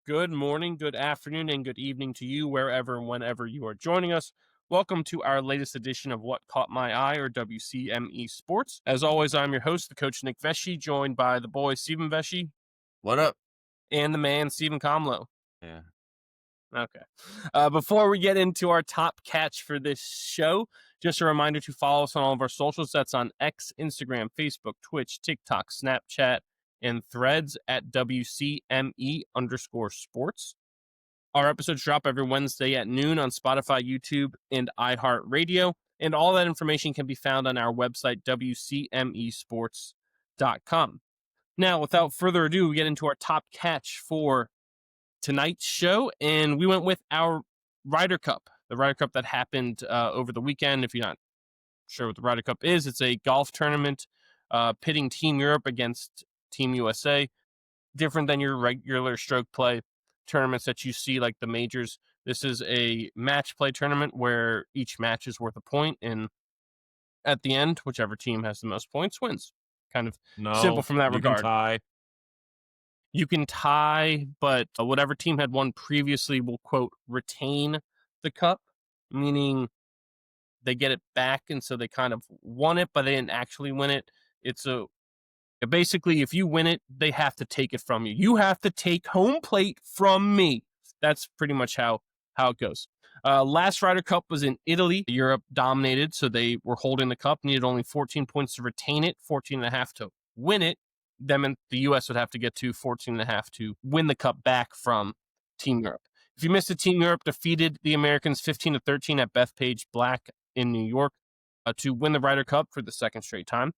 Good morning, good afternoon, and good evening to you, wherever and whenever you are joining us. Welcome to our latest edition of What Caught My Eye, or WCME Sports. As always, I'm your host, the coach Nick Vesci, joined by the boy Stephen Vesci. What up? And the man Stephen Comlow. Yeah. Okay. Before we get into our top catch for this show, just a reminder to follow us on all of our socials. That's on X, Instagram, Facebook, Twitch, TikTok, Snapchat, and Threads at WCME_sports. Our episodes drop every Wednesday at noon on Spotify, YouTube, and iHeartRadio. And all that information can be found on our website, WCMEsports.com. Now, without further ado, we get into our top catch for tonight's show. And we went with our Ryder Cup, the Ryder Cup that happened over the weekend. If you're not sure what the Ryder Cup is, it's a golf tournament pitting Team Europe against Team USA. Different than your regular stroke play tournaments that you see, like the majors. This is a match play tournament where each match is worth a point, and at the end, whichever team has the most points wins. Kind of simple from that regard. You can tie, but whatever team had won previously will, quote, retain the cup, meaning they get it back, and so they kind of won it, but they didn't actually win it. Basically, if you win it, they have to take it from you. You have to take home plate from me. That's pretty much how it goes. Last Ryder Cup was in Italy. Europe dominated, so they were holding the cup, needed only 14 points to retain it, 14.5 to win it. Them and the U.S. would have to get to 14.5 to win the cup back from Team Europe. If you missed it, Team Europe defeated the Americans 15-13 at Bethpage Black in New York to win the Ryder Cup for the second straight time.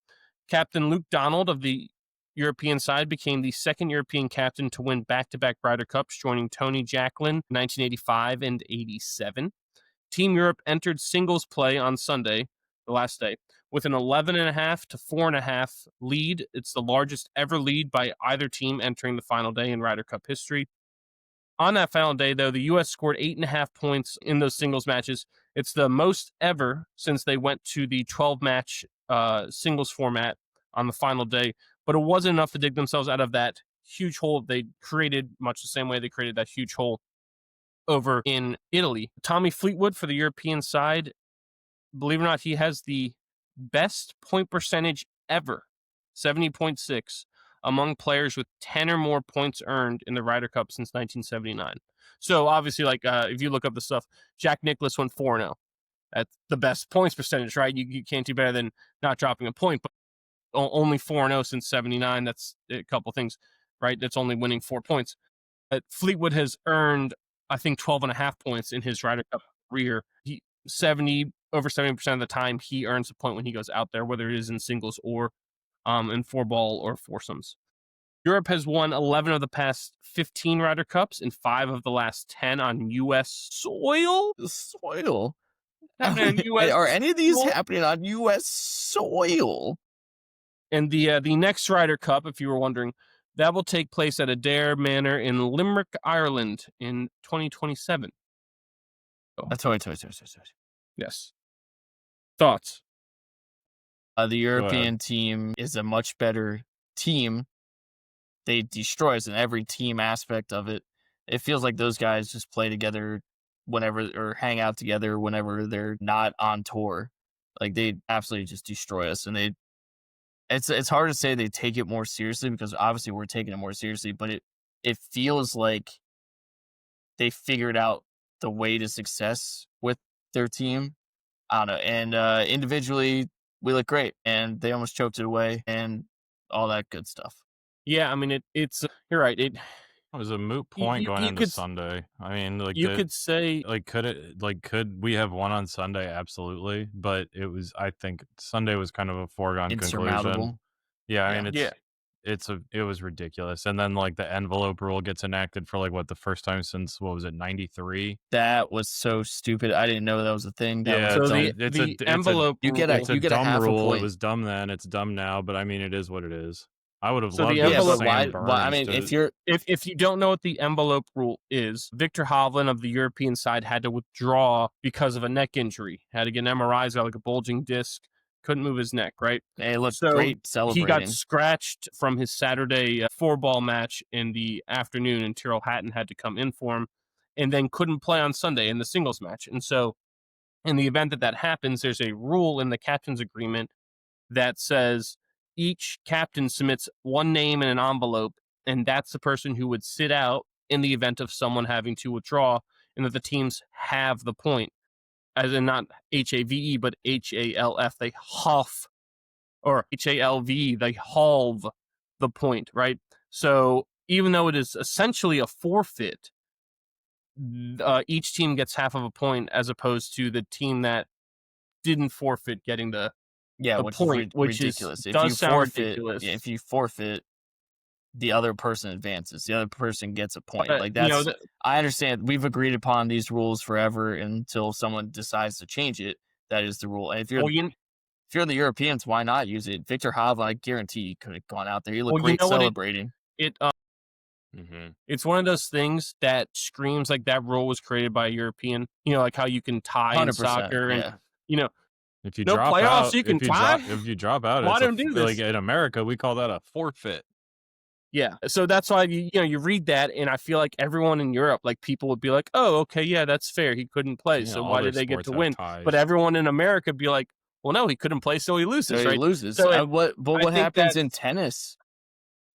Captain Luke Donald of the European side became the second European captain to win back-to-back Ryder Cups, joining Tony Jacklin in 1985 and 87. Team Europe entered singles play on Sunday, the last day, with an 11.5 to 4.5 lead. It's the largest ever lead by either team entering the final day in Ryder Cup history. On that final day, though, the U.S. scored 8.5 points in those singles matches. It's the most ever since they went to the 12-match singles format on the final day, but it wasn't enough to dig themselves out of that huge hole they created, much the same way they created that huge hole over in Italy. Tommy Fleetwood for the European side, believe it or not, he has the best point percentage ever, 70.6, among players with 10 or more points earned in the Ryder Cup since 1979. So obviously, if you look up the stuff, Jack Nicklaus went 4-0. That's the best points percentage, right? You can't do better than not dropping a point, but only 4-0 since 79. That's a couple things, right? That's only winning 4 points. Fleetwood has earned, I think, 12.5 points in his Ryder Cup career. Over 70% of the time, he earns a point when he goes out there, whether it is in singles or in 4-ball or foursomes. Europe has won 11 of the past 15 Ryder Cups and 5 of the last 10 on U.S. soil. Are any of these happening on U.S. soil? And the next Ryder Cup, if you were wondering, that will take place at Adair Manor in Limerick, Ireland in 2027. That's right. Yes. Thoughts? The European team is a much better team. They destroy us in every team aspect of it. It feels like those guys just play together whenever, or hang out together whenever they're not on tour. Like, they absolutely just destroy us, and it's hard to say they take it more seriously, because obviously we're taking it more seriously, but it feels like they figured out the way to success with their team. I don't know. And individually, we look great, and they almost choked it away and all that good stuff. Yeah, I mean, it's you're right. It was a moot point going into Sunday. I mean, could say, could we have won on Sunday? Absolutely, but I think Sunday was kind of a foregone conclusion. Yeah, I mean, it was ridiculous. And then the envelope rule gets enacted for the first time since, what was it, 93? That was so stupid. I didn't know that was a thing. The envelope you get a half rule. A point. It was dumb then. It's dumb now. But I mean, it is what it is. I would have loved the envelope. I mean, if you don't know what the envelope rule is, Victor Hovland of the European side had to withdraw because of a neck injury. Had to get an MRI, got a bulging disc. couldn't move his neck, right? He looked So great celebrating. he got scratched from his Saturday 4-ball match in the afternoon, and Tyrrell Hatton had to come in for him, and then couldn't play on Sunday in the singles match. And so in the event that happens, there's a rule in the captain's agreement that says each captain submits one name in an envelope, and that's the person who would sit out in the event of someone having to withdraw, and that the teams have the point, as in not HAVE, but HALF. They huff, or HALV, they halve the point, right? So even though it is essentially a forfeit, each team gets half of a point, as opposed to the team that didn't forfeit getting the point, which ridiculous. Does sound ridiculous. If you forfeit, the other person advances. The other person gets a point. Like that's. You know, I understand. We've agreed upon these rules forever until someone decides to change it. That is the rule. And if you're the Europeans, why not use it? Victor Hava, I guarantee he could have gone out there. He looked great celebrating. It's one of those things that screams like that rule was created by a European. You know, like how you can tie in soccer, and if you no drop playoffs, out, you can tie. If you drop out, why don't do this? Like in America, we call that a forfeit. Yeah, so that's why you read that, and I feel like everyone in Europe, like people would be like, "Oh, okay, yeah, that's fair. He couldn't play, so why did they get to win?" Ties. But everyone in America be like, "Well, no, he couldn't play, so he loses." Right? He loses. So what happens in tennis?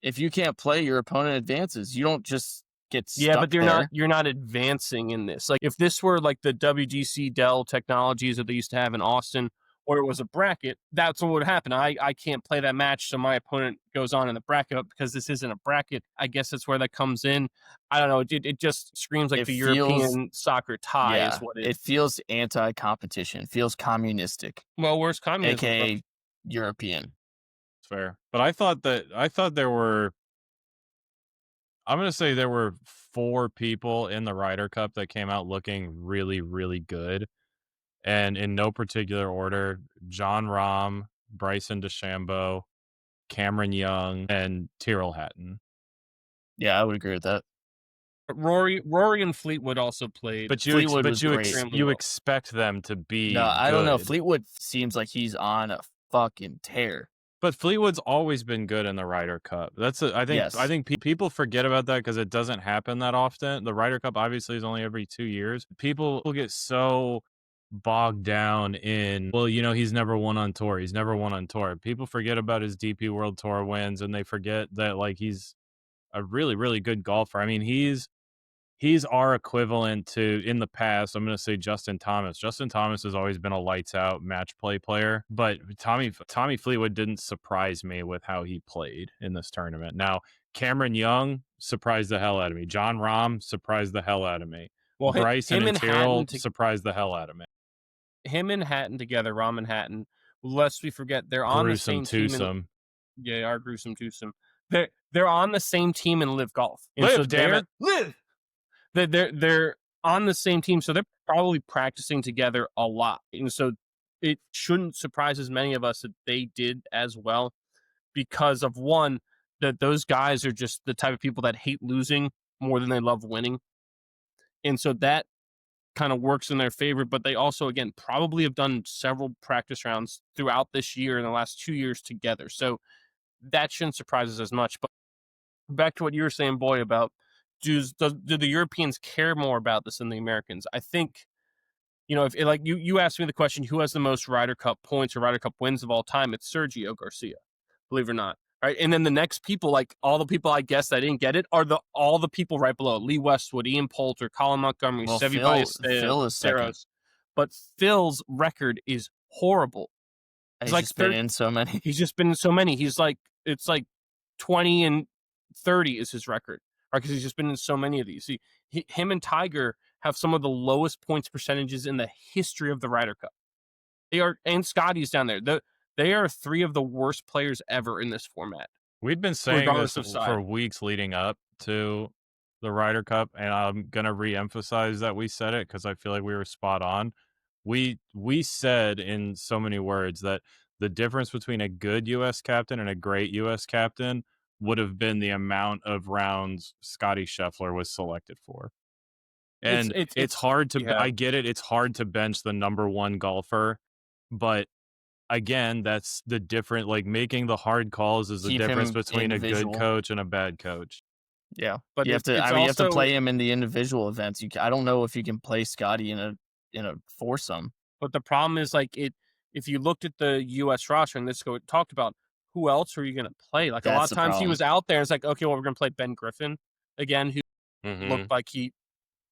If you can't play, your opponent advances. You don't just get stuck. Yeah, but you're not advancing in this. Like if this were like the WGC Dell technologies that they used to have in Austin, or it was a bracket, that's what would happen. I can't play that match, so my opponent goes on in the bracket. But because this isn't a bracket, I guess that's where that comes in. I don't know. It just screams like European soccer tie is what it feels anti-competition. It feels communistic. Well, where's communism? AKA European. It's fair. But I thought there were, I'm going to say there were 4 people in the Ryder Cup that came out looking really, really good. And in no particular order, John Rahm, Bryson DeChambeau, Cameron Young, and Tyrrell Hatton. Yeah, I would agree with that. Rory and Fleetwood also played. But you expect them to be No, I don't know. good. Fleetwood seems like he's on a fucking tear. But Fleetwood's always been good in the Ryder Cup. I think people forget about that because it doesn't happen that often. The Ryder Cup obviously is only every 2 years. People will get so bogged down in, well, he's never won on tour. He's never won on tour. People forget about his DP World Tour wins, and they forget that like he's a really, really good golfer. I mean, he's our equivalent to, in the past, I'm going to say Justin Thomas. Justin Thomas has always been a lights out match play player, but Tommy Fleetwood didn't surprise me with how he played in this tournament. Now, Cameron Young surprised the hell out of me. John Rahm surprised the hell out of me. Well, Bryson and Tyrrell surprised the hell out of me. Him and Hatton together, Rahm and Hatton, lest we forget, they're on the same team. Yeah, are gruesome twosome. They're on the same team in Live Golf. And Live, damn it. Live! They're on the same team, so they're probably practicing together a lot. And so it shouldn't surprise as many of us that they did as well, because of one, that those guys are just the type of people that hate losing more than they love winning. And so that kind of works in their favor, but they also, again, probably have done several practice rounds throughout this year and the last 2 years together. So that shouldn't surprise us as much. But back to what you were saying, Boy, about do the Europeans care more about this than the Americans? I think, if like you asked me the question, who has the most Ryder Cup points or Ryder Cup wins of all time? It's Sergio Garcia, believe it or not. Right. And then the next people, like all the people I guess that didn't get it, are all the people right below: Lee Westwood, Ian Poulter, Colin Montgomery, Seve Ballesteros. Phil is second. But Phil's record is horrible. He's like been in so many. He's just been in so many. He's like, it's like 20 and 30 is his record, right? Because he's just been in so many of these. Him and Tiger have some of the lowest points percentages in the history of the Ryder Cup. And Scotty's down there. They are 3 of the worst players ever in this format. We'd been saying this for weeks leading up to the Ryder Cup, and I'm going to re-emphasize that we said it because I feel like we were spot on. We said in so many words that the difference between a good U.S. captain and a great U.S. captain would have been the amount of rounds Scotty Scheffler was selected for. And it's hard to, I get it, it's hard to bench the number 1 golfer, but again, that's the different, like, making the hard calls is the Keep difference him between a good individual. coach and a bad coach. Yeah, But you have to. it's I mean, you have to also play him in the individual events. I don't know if you can play Scotty in a foursome. But the problem is, like, if you looked at the U.S. roster, and this is what we talked about, who else are you going to play? Like, a lot That's of the times he problem. was out there, and it's like, okay, well, we're going to play Ben Griffin again, who Mhm. looked like he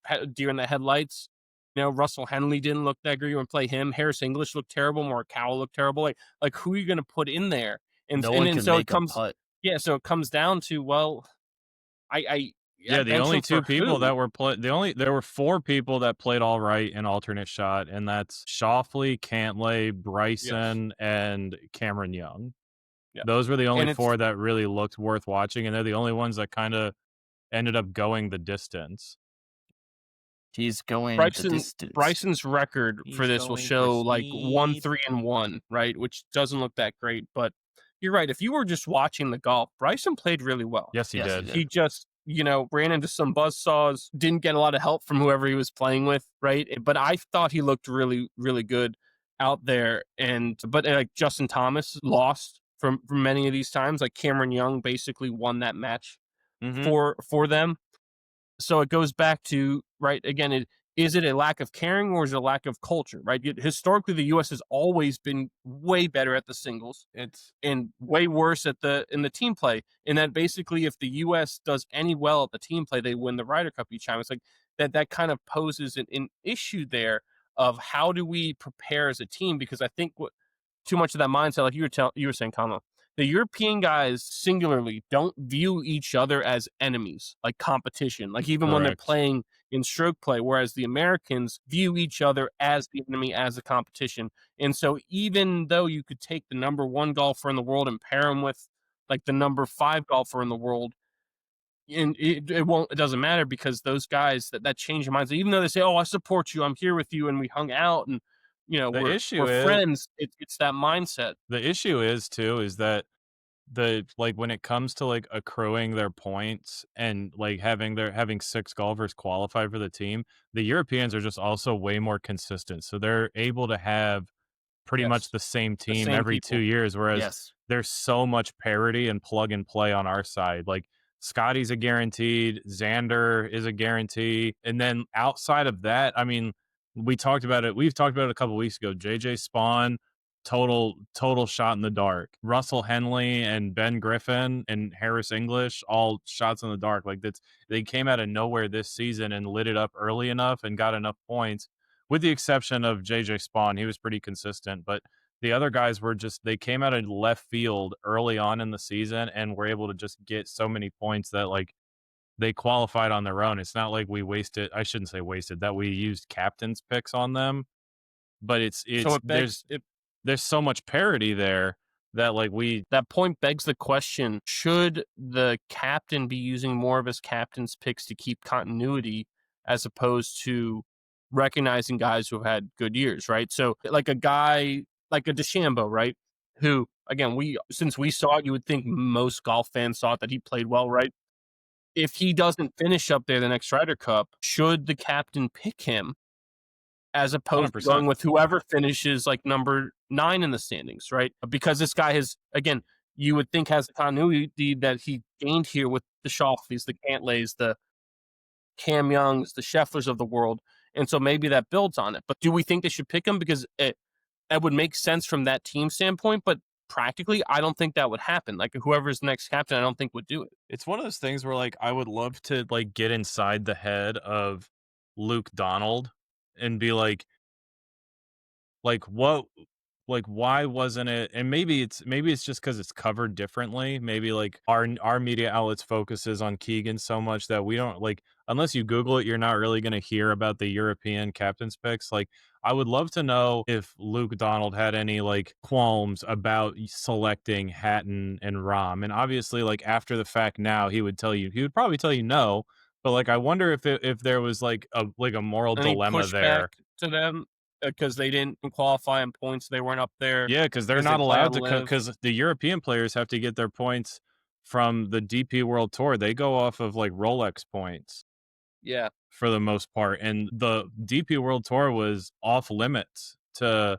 had deer in the headlights. You know, Russell Henley didn't look that great. You want to play him. Harris English looked terrible. Morikawa looked terrible. Like who are you going to put in there? No one can so make it comes, a putt. yeah. So it comes down to, well, Yeah, the bench only him two for people who? that were there were 4 people that played all right in alternate shot, and that's Schauffele, Cantlay, Yes. Bryson, and Cameron Young. Yeah. Those were the only And it's 4 that really looked worth watching, and they're the only ones that kinda ended up going the distance. He's going the distance. Bryson's record for He's this will going for show like 1, speed. 3, and 1, right? Which doesn't look that great, but you're right. If you were just watching the golf, Bryson played really well. Yes, he Yes, he did. did. He just, ran into some buzzsaws, didn't get a lot of help from whoever he was playing with, right? But I thought he looked really, really good out there. But like Justin Thomas lost from many of these times. Like Cameron Young basically won that match Mhm. for them. So it goes back to, right, again, is it a lack of caring or is it a lack of culture, right? Historically, the U.S. has always been way better at the singles and way worse in the team play. And that basically, if the U.S. does any well at the team play, they win the Ryder Cup each time. It's like that kind of poses an issue there of how do we prepare as a team? Because I think too much of that mindset, like you were saying, Kama, the European guys singularly don't view each other as enemies, like competition, like even when they're Correct. playing in stroke play, whereas the Americans view each other as the enemy, as a competition. And so even though you could take the number 1 golfer in the world and pair him with like the number 5 golfer in the world, and it doesn't matter, because those guys that change your minds. Even though they say, "Oh, I support you, I'm here with you," and we hung out, and The we're issue is friends. It's that mindset. the issue is too is that when it comes to like accruing their points and like having 6 golfers qualify for the team, the Europeans are just also way more consistent. So they're able to have pretty much Yes, the same the team same every 2 people. years, whereas Yes. there's so much parity and plug and play on our side. Like Scotty's a guaranteed, Xander is a guarantee, and then outside of that, I mean, we've talked about it a couple weeks ago. JJ Spawn, total shot in the dark. Russell Henley and Ben Griffin and Harris English, all shots in the dark. Like they came out of nowhere this season and lit it up early enough and got enough points, with the exception of JJ Spawn. He was pretty consistent, but the other guys were they came out of left field early on in the season and were able to just get so many points that like they qualified on their own. It's not like I shouldn't say wasted, that we used captain's picks on them, but So there's so much parity there that like that point begs the question: should the captain be using more of his captain's picks to keep continuity, as opposed to recognizing guys who have had good years, right? So, like a guy like a DeChambeau, right? Who, again, since we saw it, you would think most golf fans thought that he played well, right? If he doesn't finish up there the next Ryder Cup, should the captain pick him as opposed to 100%. going with whoever finishes like number 9 in the standings, right? Because this guy again, you would think has the continuity that he gained here with the Schauffele's, the Cantlays, the Cam Youngs, the Schefflers of the world. And so maybe that builds on it. But do we think they should pick him? Because it would make sense from that team standpoint, but practically, I don't think that would happen. Like whoever's the next captain, I don't think would do it. it's one of those things where like I would love to like get inside the head of Luke Donald and be like what, like why wasn't it, and maybe it's just because it's covered differently. Maybe like our media outlets focuses on Keegan so much that we don't, like, unless you Google it, you're not really going to hear about the European captain's picks. Like I would love to know if Luke Donald had any like qualms about selecting Hatton and Rahm. And obviously like after the fact now he would probably tell you no, but like I wonder if there was like a moral Any dilemma there. pushback to them because they didn't qualify in points, they weren't up there. Yeah, because they're 'Cause they not play allowed on to, LIV. because the European players have to get their points from the DP World Tour. They go off of like Rolex points Yeah. for the most part, and the DP World Tour was off limits to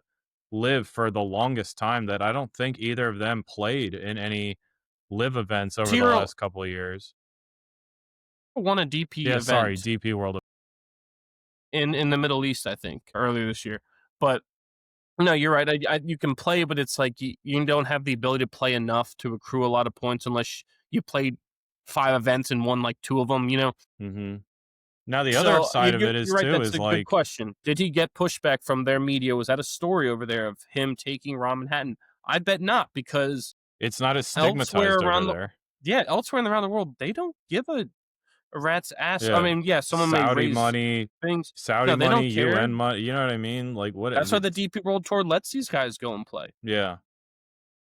Live for the longest time that I don't think either of them played in any live events over the last couple of years. Won a DP event. Sorry, DP World in the Middle East, I think, earlier this year. But no, you're right. You can play, but it's like you don't have the ability to play enough to accrue a lot of points unless you played 5 events and won like 2 of them, you know? Mm-hmm. Now, the other side of it is, right, too, that's is a like... good question. Did he get pushback from their media? Was that a story over there of him taking Raw Manhattan? I bet not, because it's not as stigmatized over there. Elsewhere around the world, they don't give a rat's ass. Yeah. I mean, someone Saudi may raise money, things. Saudi money, UN money. You know what I mean? Like, what? That's why the DP World Tour lets these guys go and play. Yeah.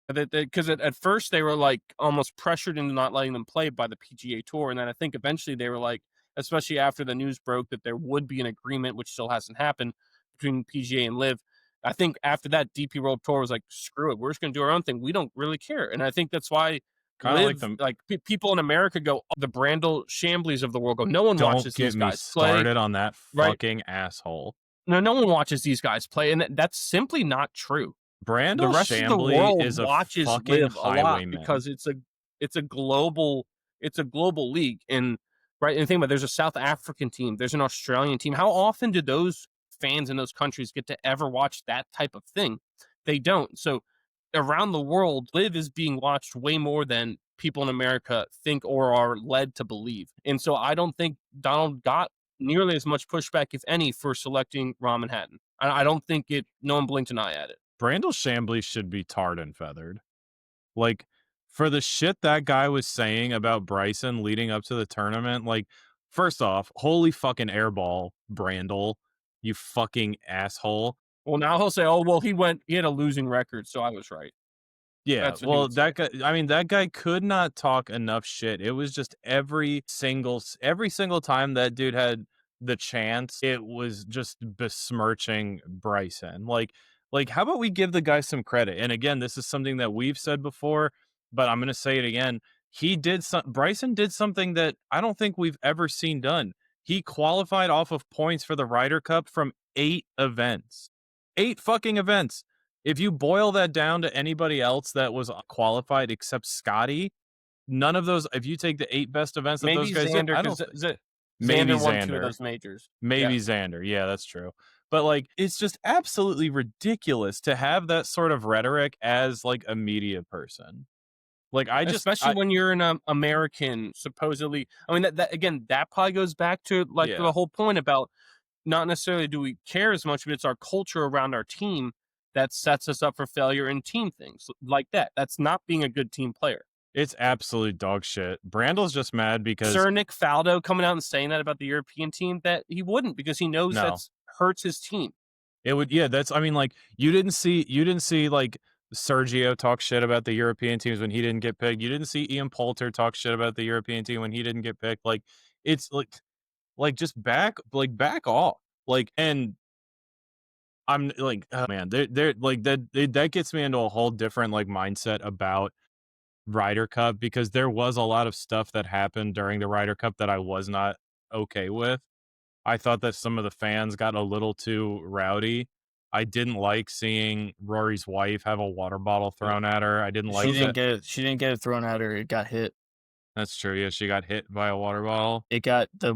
Because at first they were like almost pressured into not letting them play by the PGA Tour, and then I think eventually they were like, especially after the news broke that there would be an agreement, which still hasn't happened, between PGA and Live. I think after that, DP World Tour was like, screw it, we're just going to do our own thing. We don't really care, and I think that's why Live, like people in America go, the Brandel Chambleys of the world go, no one watches these guys play. Don't get me started on that fucking asshole. No one watches these guys play, and that's simply not true. Brandel the rest Chambly of the world is a watches fucking Live a lot highwayman. because it's a global league. And right, and think about it, there's a South African team, there's an Australian team. How often do those fans in those countries get to ever watch that type of thing? They don't. So around the world, Live is being watched way more than people in America think or are led to believe. And so I don't think Donald got nearly as much pushback, if any, for selecting Raw Manhattan. I don't think no one blinked an eye at it. Brandel Chambly should be tarred and feathered. Like, for the shit that guy was saying about Bryson leading up to the tournament, like, first off, holy fucking airball, Brandel, you fucking asshole. Well, now he'll say, oh, well, he had a losing record, so I was right. Yeah, well, that guy, I mean, that guy could not talk enough shit. It was just every single time that dude had the chance, it was just besmirching Bryson. Like, how about we give the guy some credit? And again, this is something that we've said before, but I'm going to say it again. Bryson did something that I don't think we've ever seen done. He qualified off of points for the Ryder Cup from 8 events. 8 fucking events. If you boil that down to anybody else that was qualified except Scotty, none of those, if you take the 8 best events that those guys did, I don't think... Maybe Xander won 2 of those majors. Maybe Xander. Yeah, that's true. But like, it's just absolutely ridiculous to have that sort of rhetoric as like a media person. Like, especially when you're an American, supposedly. I mean, that probably goes back to like the whole point about not necessarily do we care as much, but it's our culture around our team that sets us up for failure in team things like that. That's not being a good team player. It's absolute dog shit. Brandel's just mad because Sir Nick Faldo coming out and saying that about the European team, that he wouldn't, because he knows that hurts his team. It would, I mean, like, you didn't see like Sergio talk shit about the European teams when he didn't get picked. You didn't see Ian Poulter talk shit about the European team when he didn't get picked. Like, it's like just back off. Like, and I'm like, oh man, they're like that gets me into a whole different like mindset about Ryder Cup, because there was a lot of stuff that happened during the Ryder Cup that I was not okay with. I thought that some of the fans got a little too rowdy. I didn't like seeing Rory's wife have a water bottle thrown at her. I didn't like that. She didn't get it thrown at her. It got hit. That's true. Yeah, she got hit by a water bottle. It got the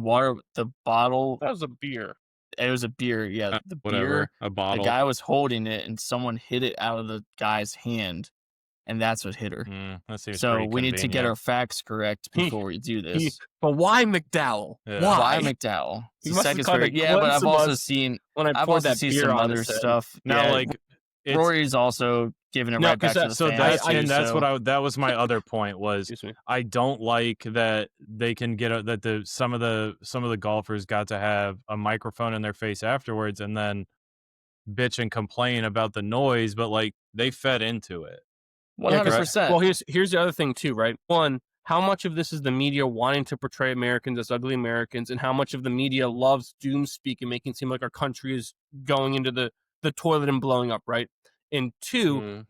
bottle. That was a beer. It was a beer. Yeah, the whatever, beer. A bottle. The guy was holding it, and someone hit it out of the guy's hand, and that's what hit her. So we need to get our facts correct before we do this. But why McDowell? Yeah. Why McDowell? Yeah, but I've also seen some other stuff. Now, like, Rory's also giving it right back to the fans. That was my other point was I don't like that they can get that some of the golfers got to have a microphone in their face afterwards and then bitch and complain about the noise, but like they fed into it. 100%. Well, here's the other thing too, right? One, how much of this is the media wanting to portray Americans as ugly Americans, and how much of the media loves doom speak and making it seem like our country is going into the toilet and blowing up, right? And 2,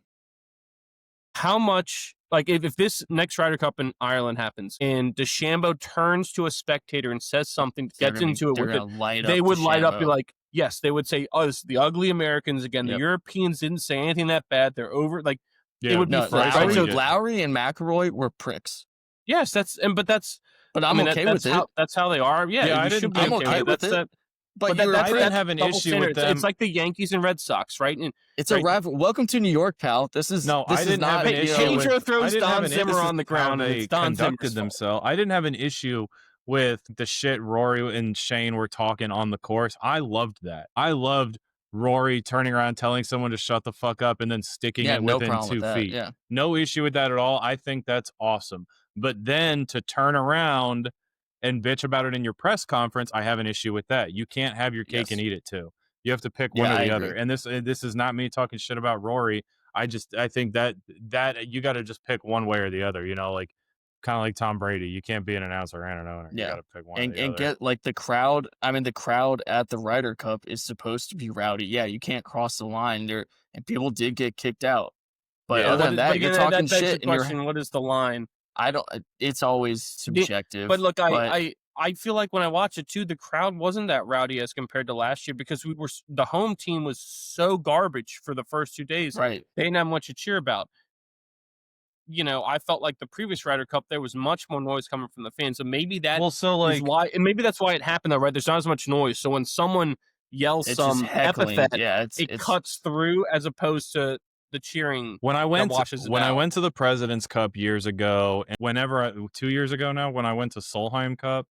how much, like, if this next Ryder Cup in Ireland happens and DeChambeau turns to a spectator and says something, gets into it with it, they would light up, be like, yes, they would say, "Oh, this is the ugly Americans again." The Europeans didn't say anything that bad. They're over. Like it would be first. Lowry, Lowry and McElroy were pricks. Yes, but I'm okay with it. That's how they are. Yeah, I'm okay with it. But I didn't have an issue with them. It's like the Yankees and Red Sox, right? And it's a rival. Welcome to New York, pal. I didn't have an issue. Pedro throws Don Zimmer on the ground, and it's Don conducted themselves. I didn't have an issue with the shit Rory and Shane were talking on the course. I loved that. I loved Rory turning around, telling someone to shut the fuck up, and then sticking it within 2 feet. Yeah. No issue with that at all. I think that's awesome. But then to turn around and bitch about it in your press conference, I have an issue with that. You can't have your cake and eat it too. You have to pick one or the other. And this is not me talking shit about Rory. I think that you got to just pick one way or the other. Like kind of like Tom Brady. You can't be an announcer and an owner. You got to pick one or the other. Get like the crowd. I mean, the crowd at the Ryder Cup is supposed to be rowdy. Yeah, you can't cross the line there, and people did get kicked out. But other than that, you're talking shit. And what is the line? I don't. It's always subjective. But look, I feel like when I watch it too, the crowd wasn't that rowdy as compared to last year because the home team was so garbage for the first 2 days. Right. They didn't have much to cheer about. I felt like the previous Ryder Cup there was much more noise coming from the fans. So maybe that is why, and maybe that's why it happened though, right? There's not as much noise. So when someone yells some epithet, it cuts through as opposed to the cheering. When I went to the President's Cup years ago, and 2 years ago now, when I went to Solheim Cup,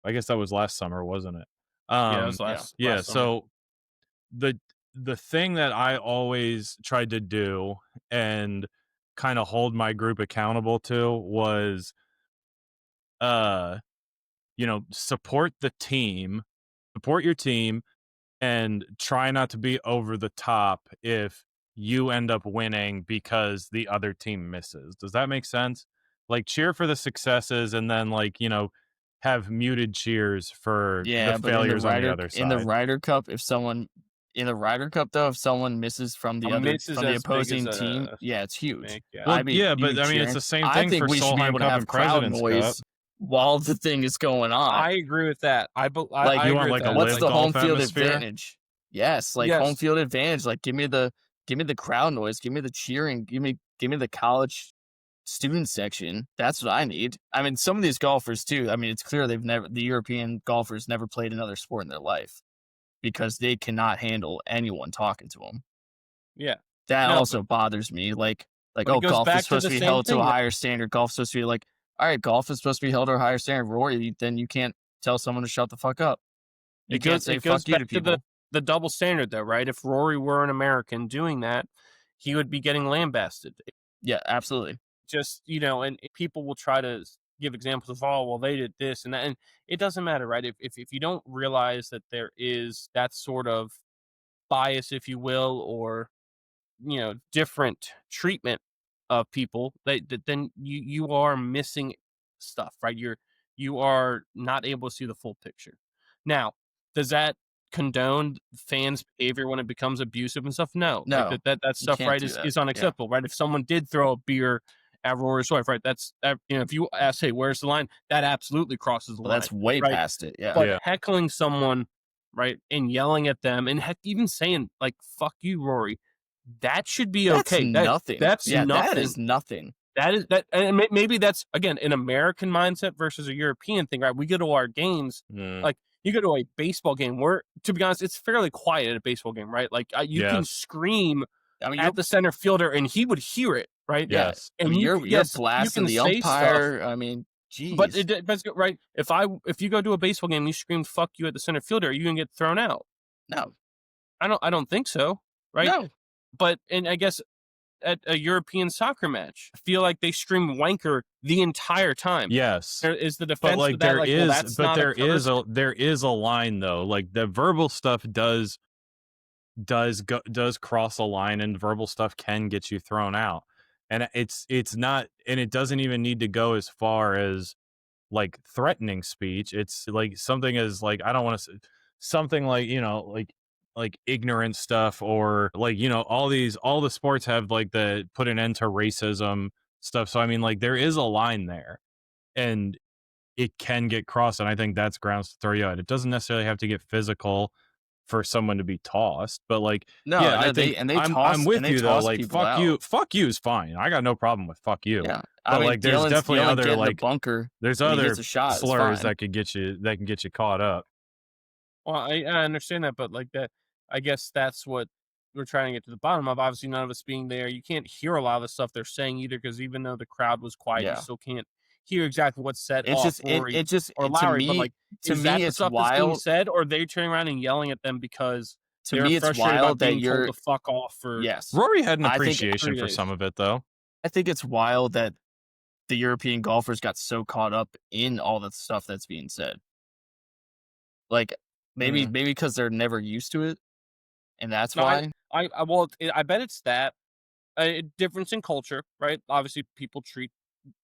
I guess that was last summer, wasn't it? It was last summer. So the thing that I always tried to do and kind of hold my group accountable to was, support the team, support your team, and try not to be over the top if you end up winning because the other team misses. Does that make sense? Like cheer for the successes and then have muted cheers for the failures on the other side. In the Ryder Cup, if someone misses from the opposing team, it's huge. But it's the same thing for Solheim Cup and President's Cup. While the thing is going on, I agree with that. I you want like a what's the home field atmosphere? Advantage? Yes, home field advantage. Like give me the crowd noise, give me the cheering, give me the college student section. That's what I need. I mean, some of these golfers too. I mean, it's clear the European golfers never played another sport in their life because they cannot handle anyone talking to them. Yeah, that also bothers me. Golf is supposed to be held to a higher standard. Golf's supposed to be like, all right, golf is supposed to be held to a higher standard. Rory, then you can't tell someone to shut the fuck up. You can't say fuck you to people. The double standard, though, right? If Rory were an American doing that, he would be getting lambasted. Yeah, absolutely. Just, and people will try to give examples of, oh, well, they did this and that. And it doesn't matter, right? If you don't realize that there is that sort of bias, if you will, or, different treatment of people, then you are missing stuff, right? You are not able to see the full picture. Now, does that condone fans' behavior when it becomes abusive and stuff? No. That stuff, right, is unacceptable, right? If someone did throw a beer at Rory's wife, right, if you ask, hey, where's the line? That absolutely crosses the line. That's way past it, yeah. But heckling someone, right, and yelling at them, and even saying, like, fuck you, Rory, that should be okay. Nothing. That's nothing. That is nothing. And maybe that's, again, an American mindset versus a European thing, right? We go to our games, like, you go to a baseball game where, to be honest, it's fairly quiet at a baseball game, right? Like you can scream at the center fielder and he would hear it, right? Yes. And you're blasting the umpire. Stuff. I mean, geez. But right, if you go to a baseball game and you scream "fuck you" at the center fielder, are you gonna get thrown out? No, I don't think so, right? No. But I guess at a European soccer match, I feel like they scream "wanker" the entire time. Yes, there is the defense, but there is a line though. Like the verbal stuff does cross a line, and verbal stuff can get you thrown out. And it's not, and it doesn't even need to go as far as like threatening speech. It's like something as like, I don't want to, something like, like ignorant stuff, or like, all the sports have like the put an end to racism stuff. So I mean, like there is a line there, and it can get crossed, and I think that's grounds to throw you out. It doesn't necessarily have to get physical, for someone to be tossed. But like, no, yeah, no, I think I'm with you though. Like, fuck you is fine. I got no problem with fuck you. Yeah, but like, there's definitely other like bunker. There's other slurs that can get you caught up. Well, I understand that, but like that, I guess that's what we're trying to get to the bottom of. Obviously, none of us being there, you can't hear a lot of the stuff they're saying either, because even though the crowd was quiet, you still can't hear exactly what's said. It's just Rory or to Lowry, me, but like, is that the stuff that's being said, or are they turning around and yelling at them because to me it's wild that you're told to fuck off for? Yes, Rory had an appreciation for some of it though. I think it's wild that the European golfers got so caught up in all the stuff that's being said. Like maybe because they're never used to it, and that's why. I bet it's that a difference in culture, right? Obviously, people treat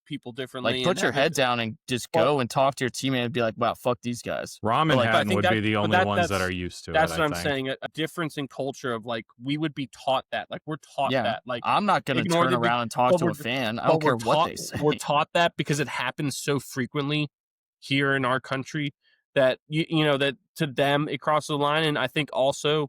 people differently. Like, put your head down and just go and talk to your teammate and be like, "Wow, fuck these guys." Ramen Hatton would be the only ones that are used to it. That's what I'm saying. A difference in culture of like, we would be taught that. Like, we're taught that. Like, I'm not going to turn around and talk to a fan. I don't care what they say. We're taught that because it happens so frequently here in our country that you know that to them it crosses the line, and I think also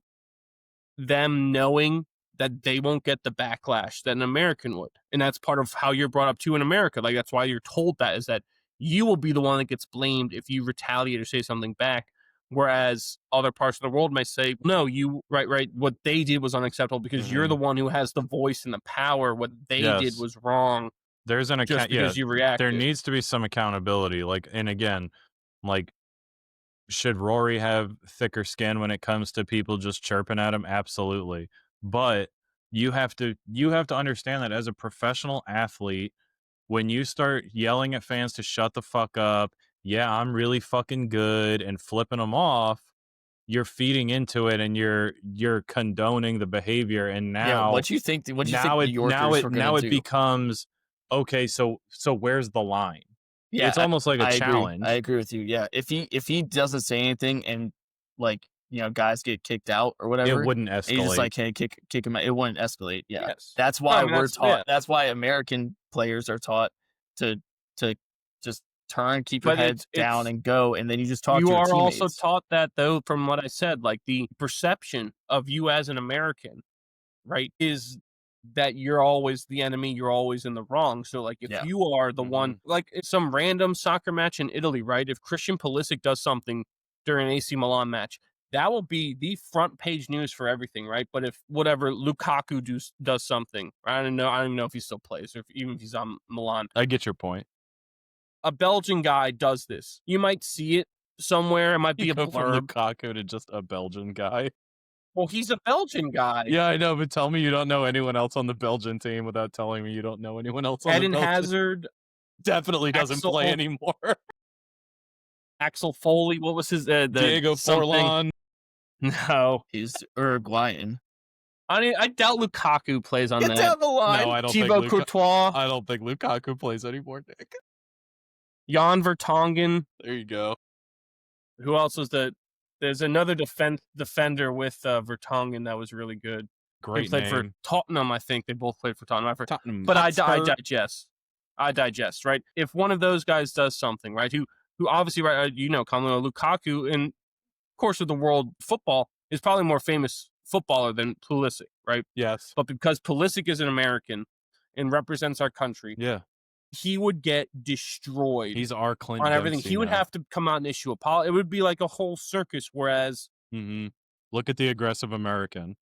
them knowing that they won't get the backlash that an American would. And that's part of how you're brought up too in America. Like, that's why you're told that, is that you will be the one that gets blamed if you retaliate or say something back. Whereas other parts of the world may say, no, you, right, what they did was unacceptable because you're the one who has the voice and the power. What they did was wrong. There's an account, because you reacted. There needs to be some accountability. Like, and again, like, should Rory have thicker skin when it comes to people just chirping at him? Absolutely. But you have to understand that as a professional athlete, when you start yelling at fans to shut the fuck up, yeah, I'm really fucking good, and flipping them off, you're feeding into it and you're condoning the behavior. And now what do you think now it becomes okay, so where's the line? Yeah, it's almost like a challenge. I agree with you. Yeah, if he doesn't say anything and like, you know, guys get kicked out or whatever, it wouldn't escalate. He's just like, hey, kick him out. It wouldn't escalate. Yeah, that's why we're taught. Yeah. That's why American players are taught to just turn, keep your head down, and go, and then you just talk. You to your teammates. Also taught that though, from what I said, like the perception of you as an American, right, is that you're always the enemy, you're always in the wrong. So like, if you are the one, like it's some random soccer match in Italy, right? If Christian Pulisic does something during an AC Milan match, that will be the front page news for everything, right? But if whatever Lukaku does something, I don't even know if he still plays, or even if he's on Milan. I get your point. A Belgian guy does this, you might see it somewhere. It might be a blurb. From Lukaku to just a Belgian guy. Well, he's a Belgian guy. Yeah, I know, but tell me you don't know anyone else on the Belgian team without telling me you don't know anyone else on the Belgian team. Eden Hazard definitely doesn't play anymore. Axel Foley, what was his Diego Forlan? No, he's Uruguayan. I doubt Lukaku plays on that. Get down the line. No, I don't Thibaut Courtois. I don't think Lukaku plays anymore, Nick. Jan Vertonghen. There you go. Who else was there's another defender with Vertonghen that was really good. Great They played name. for Tottenham, I think. They both played for Tottenham. But I digest, right? If one of those guys does something, right, who obviously, right, Kamalo Lukaku, in course of the world football, is probably more famous footballer than Pulisic, right? Yes. But because Pulisic is an American and represents our country, he would get destroyed. He's our Clint on everything. Dempsey he would have to come out and issue apology. It would be like a whole circus. Whereas, look at the aggressive American.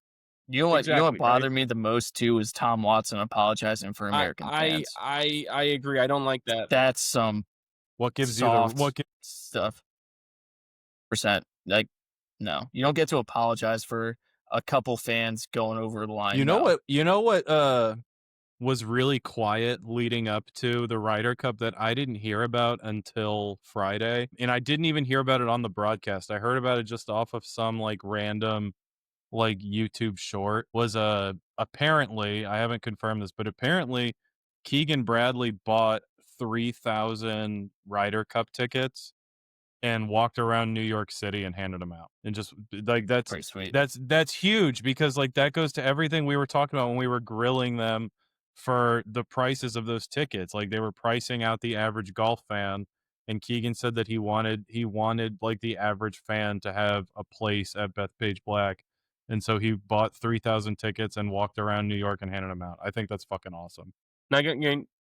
You know what bothered me the most too is Tom Watson apologizing for American fans. I agree. I don't like that. That's some what gives soft you the stuff. Percent, like, no, you don't get to apologize for a couple fans going over the line. You know what was really quiet leading up to the Ryder Cup that I didn't hear about until Friday, and I didn't even hear about it on the broadcast. I heard about it just off of some like random like YouTube short. Was apparently, I haven't confirmed this, but apparently Keegan Bradley bought 3,000 Ryder Cup tickets and walked around New York City and handed them out. And just like, that's pretty sweet. That's huge, because like that goes to everything we were talking about when we were grilling them for the prices of those tickets. Like, they were pricing out the average golf fan And Keegan said that he wanted like the average fan to have a place at Bethpage Black. And so he bought 3,000 tickets and walked around New York and handed them out. I think that's fucking awesome. Now,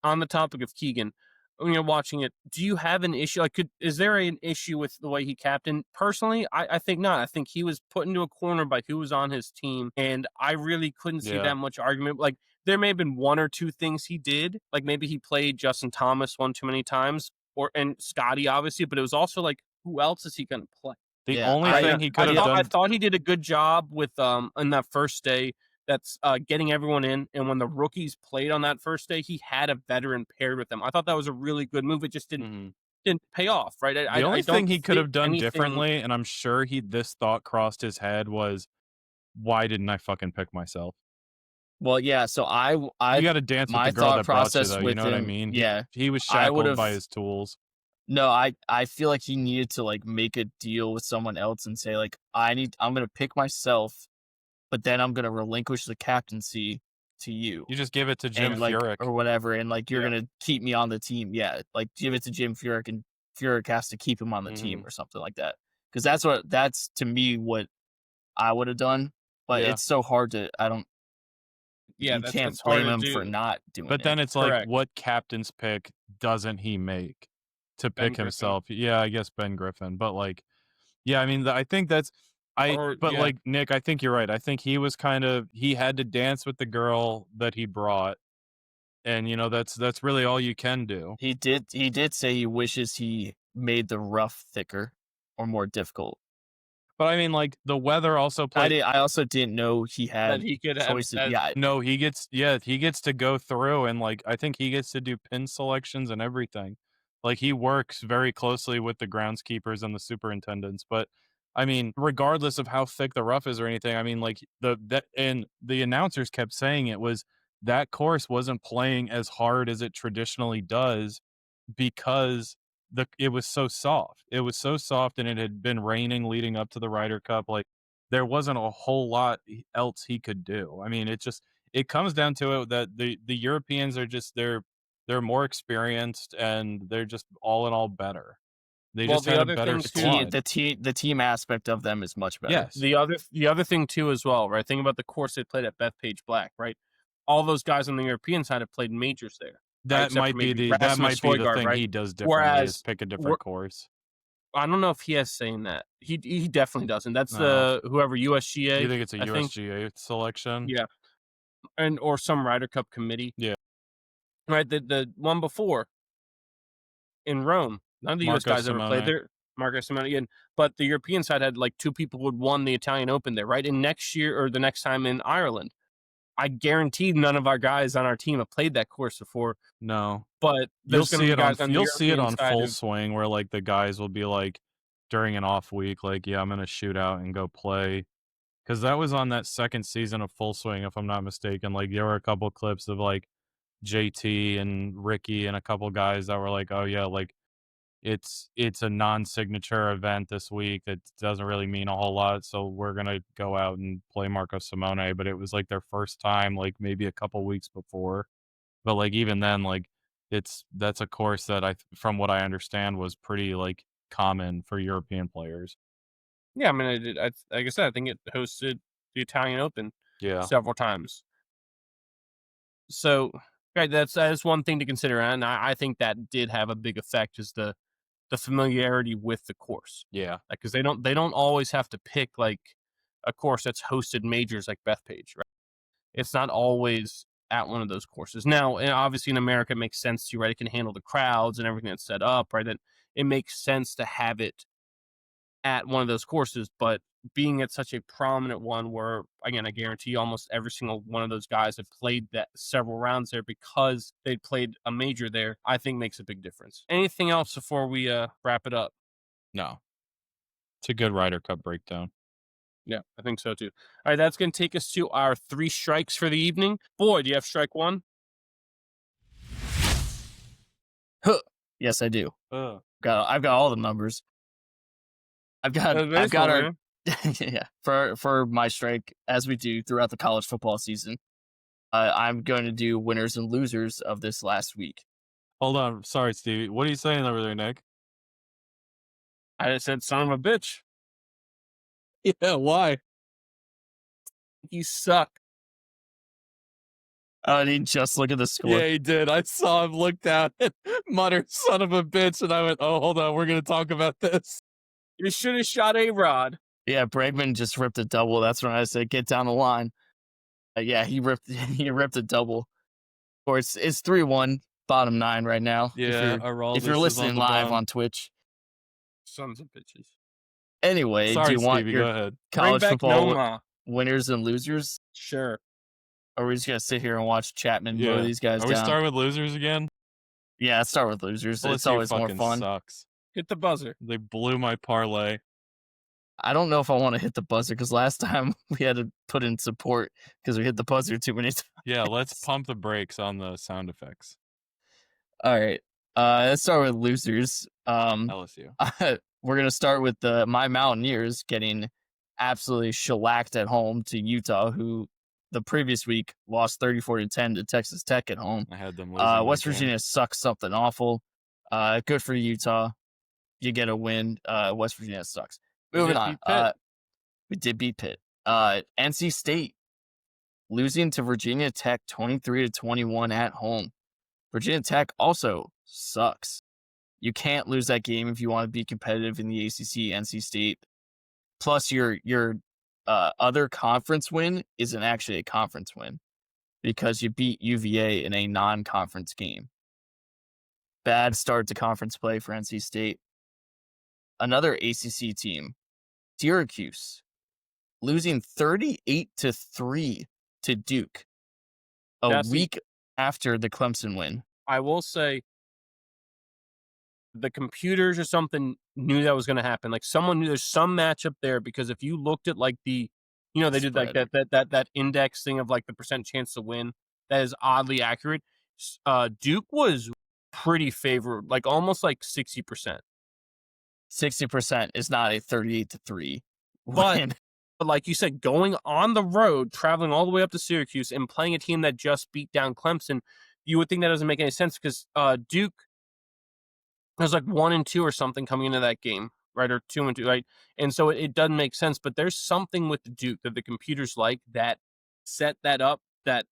on the topic of Keegan, when you're watching it, do you have an issue? Like, is there an issue with the way he captained? Personally, I think not. I think he was put into a corner by who was on his team, and I really couldn't see that much argument. Like, there may have been one or two things he did, like maybe he played Justin Thomas one too many times, and Scotty obviously, but it was also like, who else is he going to play? The only thing he could have done, I thought he did a good job with in that first day. That's getting everyone in, and when the rookies played on that first day, he had a veteran paired with them. I thought that was a really good move. It just didn't pay off, right? The only thing he could have done differently, and I'm sure this thought crossed his head, was, why didn't I fucking pick myself? Well, yeah. So you got to dance with the girl that brought you, though. You know what I mean? Yeah, he was shackled by his tools. No, I feel like he needed to like make a deal with someone else and say like, I'm gonna pick myself, but then I'm gonna relinquish the captaincy to you. You just give it to Jim Furyk or whatever, and like you're gonna keep me on the team. Yeah, like give it to Jim Furyk, and Furyk has to keep him on the team or something like that. Because that's to me what I would have done. But it's so hard to you can't blame him for not doing it. But then it's like, what captain's pick doesn't he make to pick himself? Yeah, I guess Ben Griffin. But like, yeah, I mean, I think that's like Nick, I think you're right. I think he was he had to dance with the girl that he brought, and you know that's really all you can do. He did say he wishes he made the rough thicker or more difficult. But I mean, like the weather also played. I also didn't know he had choices. No, he gets to go through, and like I think he gets to do pin selections and everything. Like he works very closely with the groundskeepers and the superintendents. But I mean, regardless of how thick the rough is or anything, I mean, like and the announcers kept saying that course wasn't playing as hard as it traditionally does because it was so soft. It was so soft, and it had been raining leading up to the Ryder Cup. Like there wasn't a whole lot else he could do. I mean, it comes down to it that the Europeans are just they're more experienced, and they're just all in all better. They just had a better squad. The team aspect of them is much better. Yes. The other thing too as well, right? Think about the course they played at Bethpage Black, right? All those guys on the European side have played majors there. That might be the thing he does differently, is pick a different course. I don't know if he has saying that. He definitely doesn't. That's whoever USGA. You think it's a USGA selection? Yeah, or some Ryder Cup committee. Yeah, right. The one before in Rome, none of the US guys ever played there. Marco Simone, but the European side had like two people who had won the Italian Open there, right? And next year or the next time in Ireland, I guarantee none of our guys on our team have played that course before. No, but you'll see it on Full Swing, where like the guys will be like during an off week, like, yeah, I'm gonna shoot out and go play, because that was on that second season of Full Swing, if I'm not mistaken. Like there were a couple clips of like JT and Ricky and a couple guys that were like, oh yeah, like it's a non-signature event this week that doesn't really mean a whole lot, so we're gonna go out and play Marco Simone. But it was like their first time, like maybe a couple weeks before. But like even then, like that's a course that from what I understand, was pretty like common for European players. Yeah, I mean, like I said, I think it hosted the Italian Open several times. So right, that is one thing to consider, and I think that did have a big effect, is the familiarity with the course. Yeah, because they don't always have to pick like a course that's hosted majors like Bethpage, right? It's not always at one of those courses. Now, and obviously in America, it makes sense to, right? It can handle the crowds and everything that's set up, right? That it makes sense to have it at one of those courses, but being at such a prominent one where, again, I guarantee almost every single one of those guys have played that several rounds there because they played a major there, I think makes a big difference. Anything else before we wrap it up? No. It's a good Ryder Cup breakdown. Yeah, I think so too. All right, that's going to take us to our 3 strikes for the evening. Boy, do you have strike 1? Yes, I do. I've got all the numbers. I've got our for my strike, as we do throughout the college football season. I'm going to do winners and losers of this last week. Hold on, sorry, Stevie. What are you saying over there, Nick? I just said son of a bitch. Yeah, why? You suck. Oh, and he just look at the score. Yeah, he did. I saw him look down and mutter, son of a bitch. And I went, oh, hold on. We're going to talk about this. You should have shot A-Rod. Yeah, Bregman just ripped a double. That's when I said, get down the line. Yeah, he ripped a double. Or it's 3-1, bottom 9 right now. Yeah, if you're listening live on Twitch. Sons of bitches. Anyway, Sorry, do you want Stevie, your go ahead. college Bring back football Noma. winners and losers? Sure. Or are we just going to sit here and watch Chapman blow these guys down? Are we starting with losers again? Yeah, let's start with losers. LSU it's always more fun. Sucks. Hit the buzzer. They blew my parlay. I don't know if I want to hit the buzzer because last time we had to put in support because we hit the buzzer too many times. Yeah, let's pump the brakes on the sound effects. All right. Let's start with losers. LSU. We're going to start with my Mountaineers getting absolutely shellacked at home to Utah, who the previous week lost 34-10 to Texas Tech at home. I had them losing. West Virginia sucks something awful. Good for Utah. You get a win. West Virginia sucks. Moving on. We did beat Pitt. NC State losing to Virginia Tech 23-21 at home. Virginia Tech also sucks. You can't lose that game if you want to be competitive in the ACC. NC State. Plus, your other conference win isn't actually a conference win because you beat UVA in a non-conference game. Bad start to conference play for NC State. Another ACC team, Syracuse, losing 38-3 to Duke a week after the Clemson win. I will say the computers or something knew that was going to happen. Like someone knew there's some matchup there because if you looked at like they did like that index thing of like the percent chance to win, that is oddly accurate. Duke was pretty favorable, like almost like 60%. 60% is not a 38-3 win. But like you said, going on the road, traveling all the way up to Syracuse and playing a team that just beat down Clemson, you would think that doesn't make any sense because Duke was like 1-2 or something coming into that game, right? Or 2-2, right? And so it doesn't make sense. But there's something with the Duke that the computers like that set that up that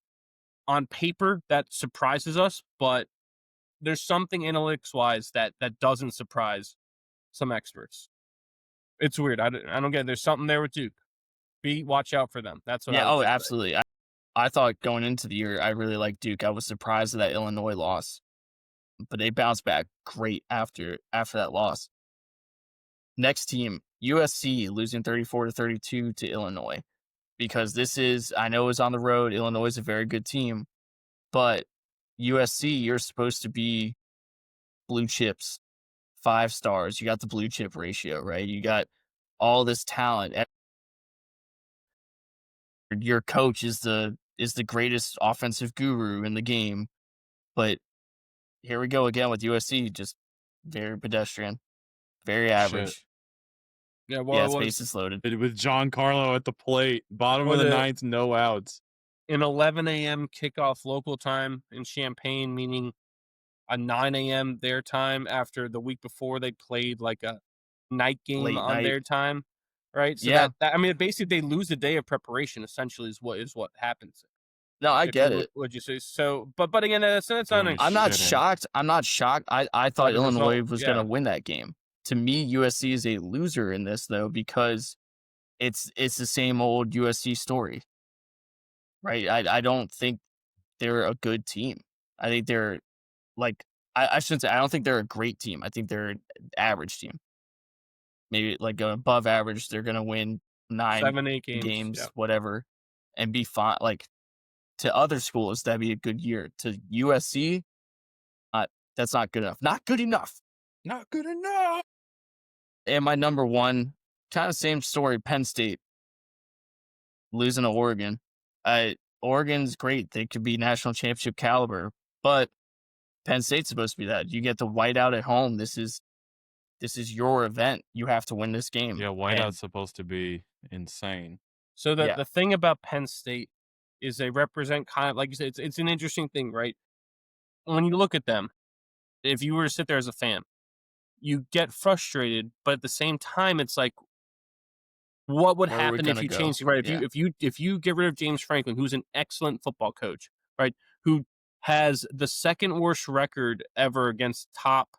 on paper that surprises us, but there's something analytics wise that doesn't surprise some experts. It's weird. I don't get it. There's something there with Duke. Watch out for them. That's what. Yeah. Oh, absolutely. I thought going into the year, I really liked Duke. I was surprised at that Illinois loss, but they bounced back great after that loss. Next team, USC losing 34-32 to Illinois, because I know it's on the road. Illinois is a very good team, but USC, you're supposed to be blue chips, 5 stars. You got the blue chip ratio, right? You got all this talent. Your coach is the greatest offensive guru in the game, but here we go again with USC, just very pedestrian, very average. Shit. Yeah, well, bases loaded. With Giancarlo at the plate, bottom of the ninth, no outs. An 11 a.m. kickoff local time in Champaign, meaning a 9 a.m. their time after the week before they played like a night game on their time, right? So yeah, that I mean, basically they lose a day of preparation. Essentially, is what happens. No, I get it. Would you say so? But again, that's not. I'm not shocked. I thought Illinois was going to win that game. To me, USC is a loser in this though because it's the same old USC story, right? I don't think they're a good team. I think they're like I shouldn't say I don't think they're a great team. I think they're an average team. Maybe like above average. They're going to win 9-8 games, whatever, and be fine. Like to other schools, that'd be a good year. To USC, that's not good enough. Not good enough. Not good enough. And my number one, kind of same story, Penn State losing to Oregon. Oregon's great. They could be national championship caliber, but Penn State's supposed to be that. You get the whiteout at home. This is your event. You have to win this game. Yeah, whiteout's supposed to be insane. So the thing about Penn State is they represent kind of, like you said, it's an interesting thing, right? When you look at them, if you were to sit there as a fan, you get frustrated, but at the same time, it's like, what would happen if you changed it, right? If you get rid of James Franklin, who's an excellent football coach, right? Who has the second worst record ever against top,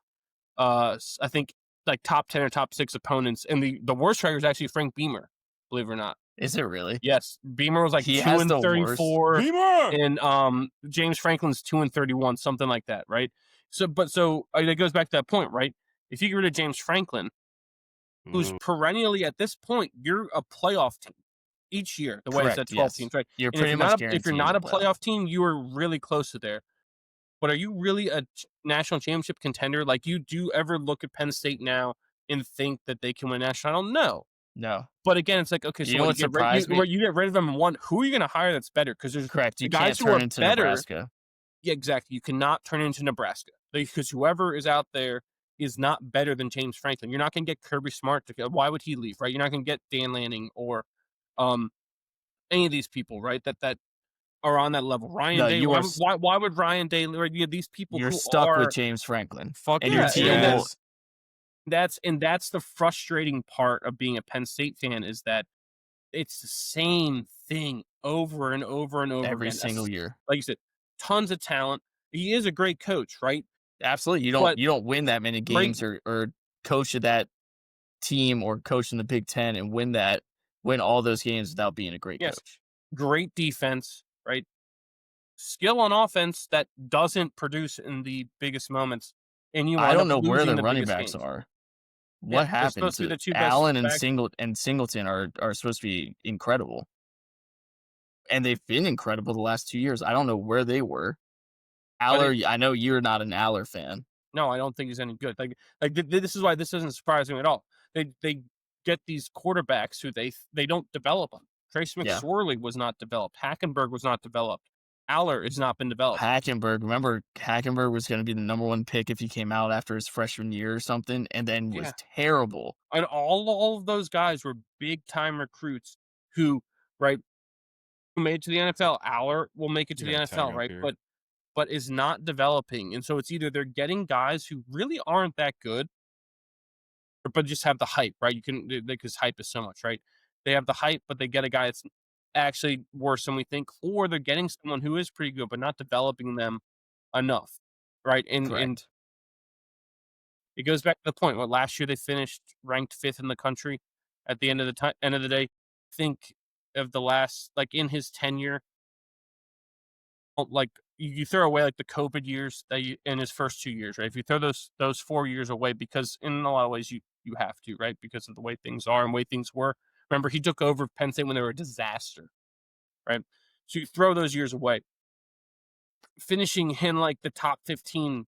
I think like top 10 or top 6 opponents, and the worst record is actually Frank Beamer, believe it or not. Is it really? Yes, Beamer was like 2-34, and James Franklin's 2-31, something like that, right? So it goes back to that point, right? If you get rid of James Franklin, who's perennially at this point, you're a playoff team each year. The way it's at 12 teams, right? You're pretty much guaranteed. If you're not a playoff team, you are really close to there. But are you really a national championship contender? Like, do you ever look at Penn State now and think that they can win a national title? No. But again, it's like, okay, so what surprised me? You get rid of them in one. Who are you going to hire that's better? Because there's correct. You guys can't turn into better. Nebraska. Yeah, exactly. You cannot turn into Nebraska because whoever is out there is not better than James Franklin. You're not going to get Kirby Smart. Why would he leave, right? You're not going to get Dan Lanning or any of these people, right? That are on that level. Ryan Day. Why would Ryan Day? These people. You're stuck with James Franklin. Fuck and yeah. Your team that's the frustrating part of being a Penn State fan, is that it's the same thing over and over and over every again. Single year. Like you said, tons of talent. He is a great coach, right? Absolutely. You don't win that many games or coach of that team or coach in the Big Ten and win all those games without being a great coach. Great defense, right? Skill on offense that doesn't produce in the biggest moments. And I don't know where the running backs are. What happened? Allen and Singleton are supposed to be incredible. And they've been incredible the last 2 years. I don't know where they were. Aller, I know you're not an Aller fan. No, I don't think he's any good. Like this is why this doesn't surprise me at all. They get these quarterbacks who they don't develop them. Trace McSorley was not developed. Hackenberg was not developed. Aller has not been developed. Remember Hackenberg was going to be the number 1 pick if he came out after his freshman year or something, and then was terrible. And all of those guys were big time recruits who made it to the NFL. Aller will make it to the NFL, right? But is not developing. And so it's either they're getting guys who really aren't that good, but just have the hype, right? Because hype is so much, right? They have the hype, but they get a guy that's actually worse than we think, or they're getting someone who is pretty good, but not developing them enough, right? And it goes back to the point. Last year they finished ranked 5th in the country. At the end of the day, think of the last, like in his tenure, like you throw away like the COVID years in his first 2 years, right? If you throw those 4 years away, because in a lot of ways you have to, right? Because of the way things are and the way things were. Remember, he took over Penn State when they were a disaster, right? So you throw those years away. Finishing in like the top 15,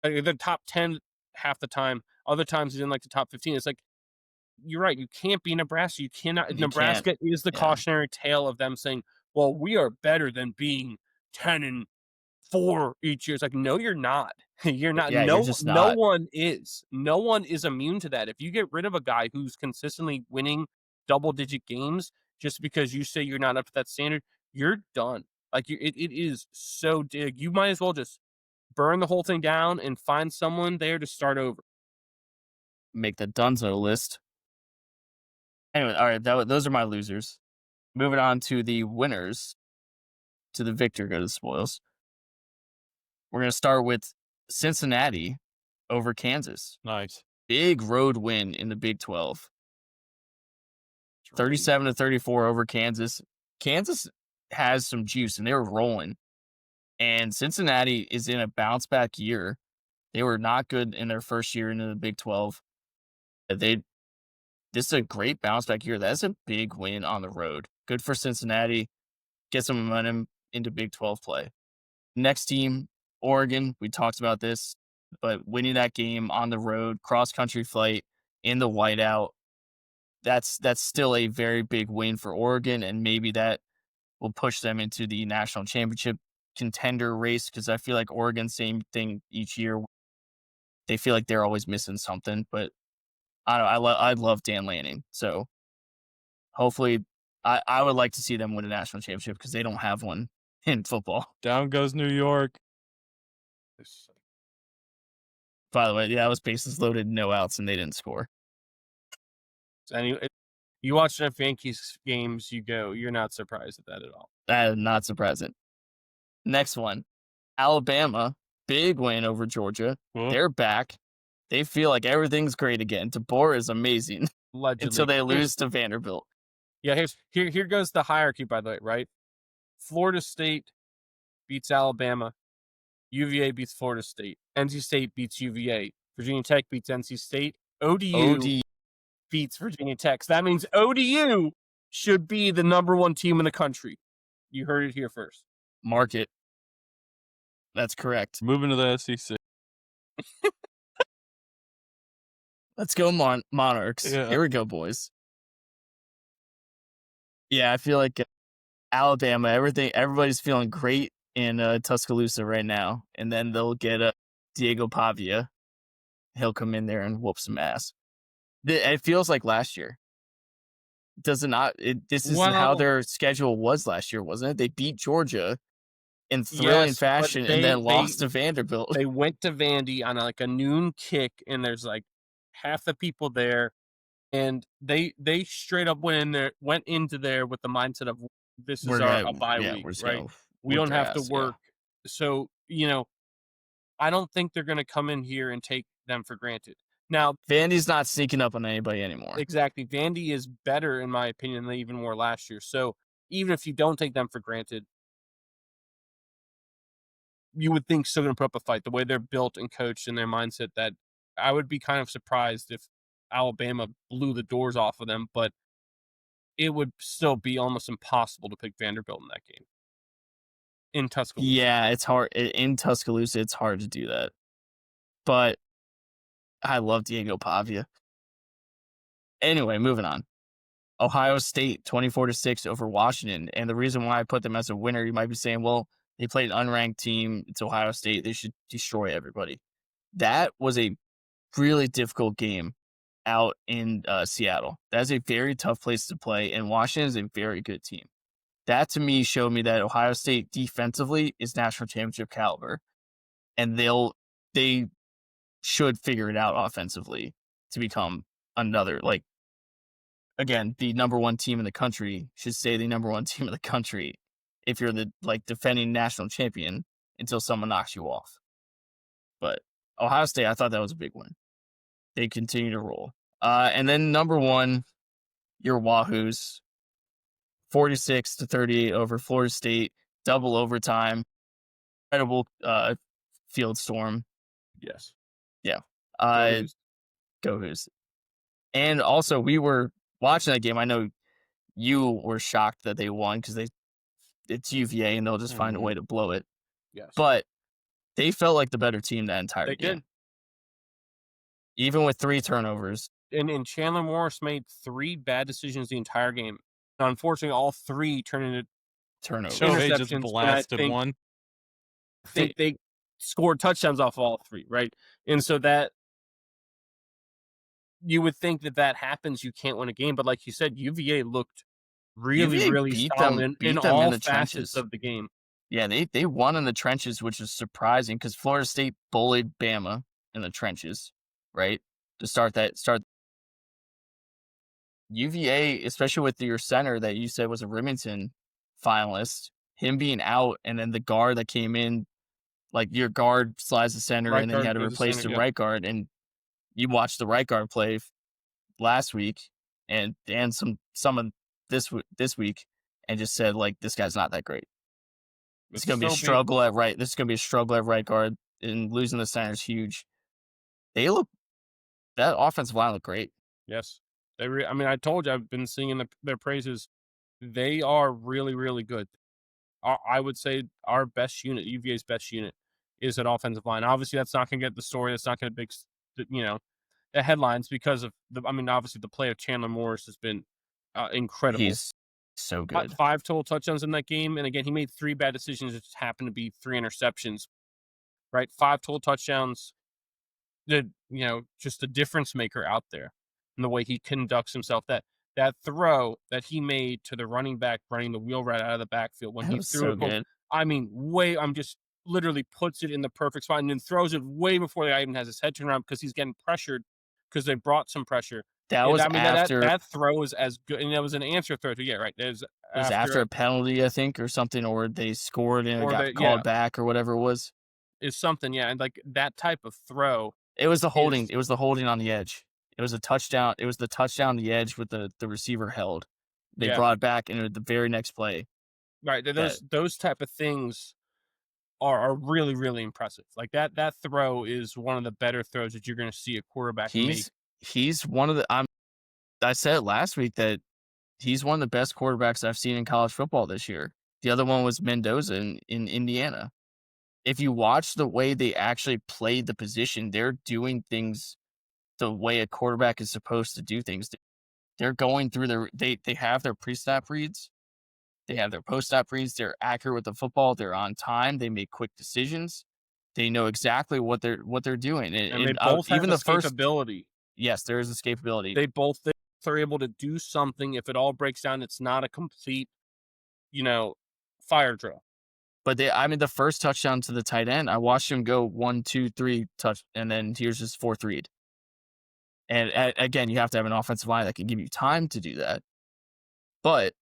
the top 10 half the time. Other times he's in like the top 15. It's like, you're right. You can't be Nebraska. You cannot. Nebraska is the cautionary tale of them saying, well, we are better than being 10-4 each year. It's like, no, you're not. You're not. Yeah, no, just not. No one is. No one is immune to that. If you get rid of a guy who's consistently winning double-digit games just because you say you're not up to that standard, you're done. Like, it is so big. You might as well just burn the whole thing down and find someone there to start over. Make the Dunzo list. Anyway, all right, those are my losers. Moving on to the winners. To the victor go the spoils. We're going to start with Cincinnati over Kansas. Nice. Big road win in the Big 12. 37-34 over Kansas. Kansas has some juice, and they were rolling. And Cincinnati is in a bounce-back year. They were not good in their first year into the Big 12. This is a great bounce-back year. That's a big win on the road. Good for Cincinnati. Get some momentum into Big 12 play. Next team, Oregon. We talked about this, but winning that game on the road, cross-country flight in the whiteout, that's still a very big win for Oregon, and maybe that will push them into the national championship contender race, because I feel like Oregon, same thing each year. They feel like they're always missing something, but I love Dan Lanning. So hopefully I would like to see them win a national championship because they don't have one in football. Down goes New York. By the way, yeah, it was bases loaded, no outs, and they didn't score. And you watch enough Yankees games, you're not surprised at that at all. That is not surprising. Next one, Alabama, big win over Georgia. They're back. They feel like everything's great again. DeBoer is amazing. Allegedly. Until they lose to Vanderbilt. Yeah, here goes the hierarchy, by the way, right? Florida State beats Alabama. UVA beats Florida State. NC State beats UVA. Virginia Tech beats NC State. ODU beats Virginia Tech. So that means ODU should be the number 1 team in the country. You heard it here first. Mark it. That's correct. Moving to the SEC. Let's go, Monarchs. Yeah. Here we go, boys. Yeah, I feel like Alabama, everybody's feeling great in Tuscaloosa right now. And then they'll get Diego Pavia. He'll come in there and whoop some ass. It feels like last year. Does it not? This is how their schedule was last year, wasn't it? They beat Georgia in thrilling fashion and then lost to Vanderbilt. They went to Vandy on a noon kick, and there's like half the people there. And they straight up went into there with the mindset of this is a bye week, right? We don't have to work. Yeah. So, I don't think they're going to come in here and take them for granted. Now, Vandy's not sneaking up on anybody anymore. Exactly. Vandy is better, in my opinion, than they even were last year. So even if you don't take them for granted, you would think still going to put up a fight. The way they're built and coached and their mindset, that I would be kind of surprised if Alabama blew the doors off of them, but it would still be almost impossible to pick Vanderbilt in that game. In Tuscaloosa. Yeah, it's hard. In Tuscaloosa, it's hard to do that. But I love Diego Pavia. Anyway, moving on. Ohio State, 24-6 over Washington. And the reason why I put them as a winner, you might be saying, well, they played an unranked team. It's Ohio State. They should destroy everybody. That was a really difficult game out in Seattle. That's a very tough place to play, and Washington is a very good team. That, to me, showed me that Ohio State defensively is national championship caliber, and they should figure it out offensively to become another, again, the number 1 team in the country. Should stay the number 1 team in the country if you're the defending national champion until someone knocks you off. But Ohio State, I thought that was a big win. They continue to roll. And then number 1, your Wahoos, 46-38 over Florida State, double overtime, incredible field storm. Yes. Yeah. Go Hoos. And also, we were watching that game. I know you were shocked that they won because it's UVA and they'll just find a way to blow it. Yes. But they felt like the better team that entire game. They did. Even with 3 turnovers. And Chandler Morris made 3 bad decisions the entire game. And unfortunately, all 3 turned into turnovers. Shohei just blasted one. I think they scored touchdowns off all 3, right? And so that you would think that happens, you can't win a game. But like you said, UVA looked really solid in all facets of the game. Yeah, they won in the trenches, which is surprising because Florida State bullied Bama in the trenches, right? To start UVA, especially with your center that you said was a Remington finalist, him being out, and then the guard that came in, your guard slides the center, and then you had to replace the right guard. And you watched the right guard play last week and some of this week, and just said this guy's not that great. It's gonna be a struggle at right. This is gonna be a struggle at right guard, and losing the center is huge. That offensive line looked great. Yes. I told you, I've been singing their praises. They are really, really good. I would say our best unit, UVA's best unit, is an offensive line. Obviously, that's not going to get the story. That's not going to the headlines because of obviously the play of Chandler Morris has been incredible. He's so good. 5 total touchdowns in that game. And again, he made 3 bad decisions. It just happened to be 3 interceptions, right? 5 total touchdowns. Just a difference maker out there. And the way he conducts himself, that throw that he made to the running back running the wheel right out of the backfield when he threw it. Good. I'm literally puts it in the perfect spot and then throws it way before the guy even has his head turned around because he's getting pressured because they brought some pressure. That was after that throw is as good, and it was an answer throw to right. It was after a penalty, I think, or something, or they scored and it got called back or whatever it was. Is something, and like that type of throw. It was the holding. It was the holding on the edge. It was a touchdown. It was the touchdown on the edge with the receiver held. They brought it back and the very next play. Right. Those type of things are really, really impressive. Like that throw is one of the better throws that you're going to see a quarterback make. He's one of the. I said last week that he's one of the best quarterbacks I've seen in college football this year. The other one was Mendoza in Indiana. If you watch the way they actually played the position, they're doing things the way a quarterback is supposed to do things. They're going through they have their pre-snap reads. They have their post-snap reads. They're accurate with the football. They're on time. They make quick decisions. They know exactly what they're doing. And they both have even the escapability. Yes, there is escapability. They both are able to do something. If it all breaks down, it's not a complete, fire drill. But the first touchdown to the tight end, I watched him go 1, 2, 3 touch, and then here's his fourth read. And again, you have to have an offensive line that can give you time to do that. But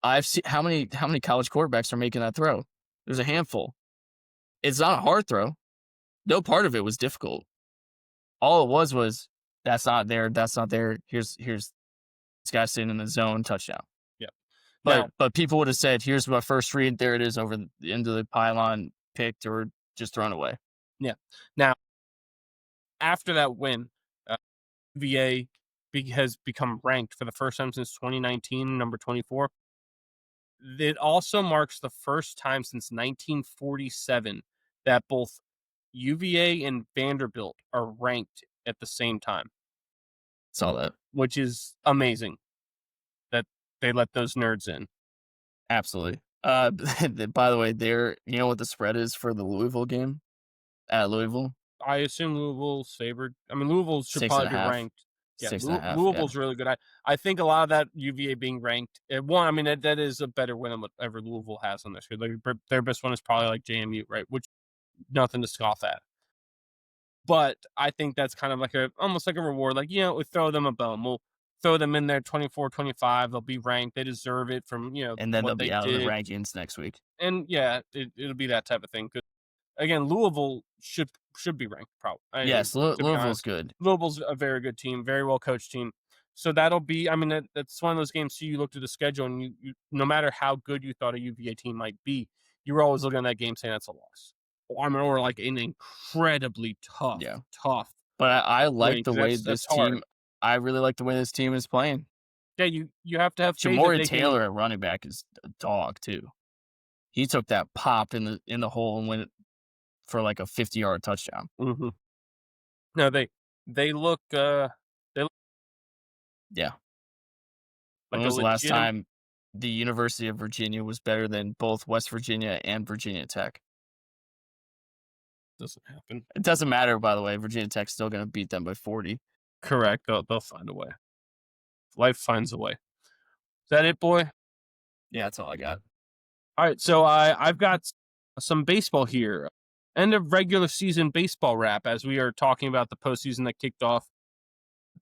I've seen how many college quarterbacks are making that throw. There's a handful. It's not a hard throw. No part of it was difficult. All it was that's not there. That's not there. Here's this guy sitting in the zone, touchdown. Yeah. But people would have said, here's my first read. There it is over the end of the pylon, picked or just thrown away. Yeah. Now, after that win, UVA has become ranked for the first time since 2019, number 24. It also marks the first time since 1947 that both UVA and Vanderbilt are ranked at the same time. Saw that. Which is amazing that they let those nerds in. Absolutely. By the way, you know what the spread is for the Louisville game at Louisville? I assume Louisville's favored. I mean, Louisville should probably be ranked. Yeah, Louisville's really good. I think a lot of that UVA being ranked. That is a better win than whatever Louisville has on this year. Like, their best one is probably like JMU, right? Which nothing to scoff at. But I think that's kind of almost like a reward. Like, we throw them a bone. We'll throw them in there 24-25. They'll be ranked. They deserve it from, and then they'll be out of the rankings next week. And it'll be that type of thing. Because again, Louisville should be ranked probably. Yes, Louisville's good. Louisville's a very good team, very well coached team. So that'll be. That's one of those games. So you looked at the schedule, and you no matter how good you thought a UVA team might be, you were always looking at that game saying that's a loss. Or like an incredibly tough. But I like the way this team. I really like the way this team is playing. Yeah, you have to have faith. Jamori Taylor at running back is a dog too. He took that pop in the hole and went for like a 50-yard touchdown. Mm-hmm. No, they look. Yeah. When was the last time the University of Virginia was better than both West Virginia and Virginia Tech? Doesn't happen. It doesn't matter, by the way. Virginia Tech's still going to beat them by 40. Correct. They'll find a way. Life finds a way. Is that it, boy? Yeah, that's all I got. All right, so I've got some baseball here. End of regular season baseball wrap as we are talking about the postseason that kicked off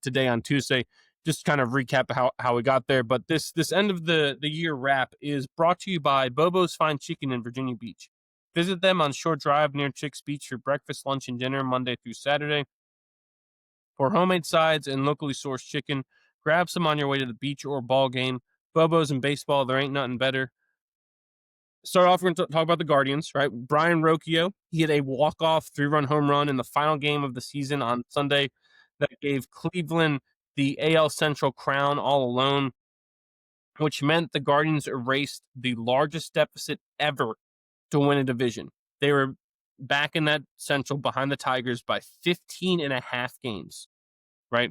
today on Tuesday. Just kind of recap how we got there. But this end of the year wrap is brought to you by Bobo's Fine Chicken in Virginia Beach. Visit them on Shore Drive near Chicks Beach for breakfast, lunch, and dinner Monday through Saturday. For homemade sides and locally sourced chicken, grab some on your way to the beach or ball game. Bobo's and baseball, there ain't nothing better. Start off, we're going to talk about the Guardians, right? Brian Rocchio, he had a walk-off 3-run home run in the final game of the season on Sunday that gave Cleveland the AL Central crown all alone, which meant the Guardians erased the largest deficit ever to win a division. They were back in that Central behind the Tigers by 15 and a half games, right?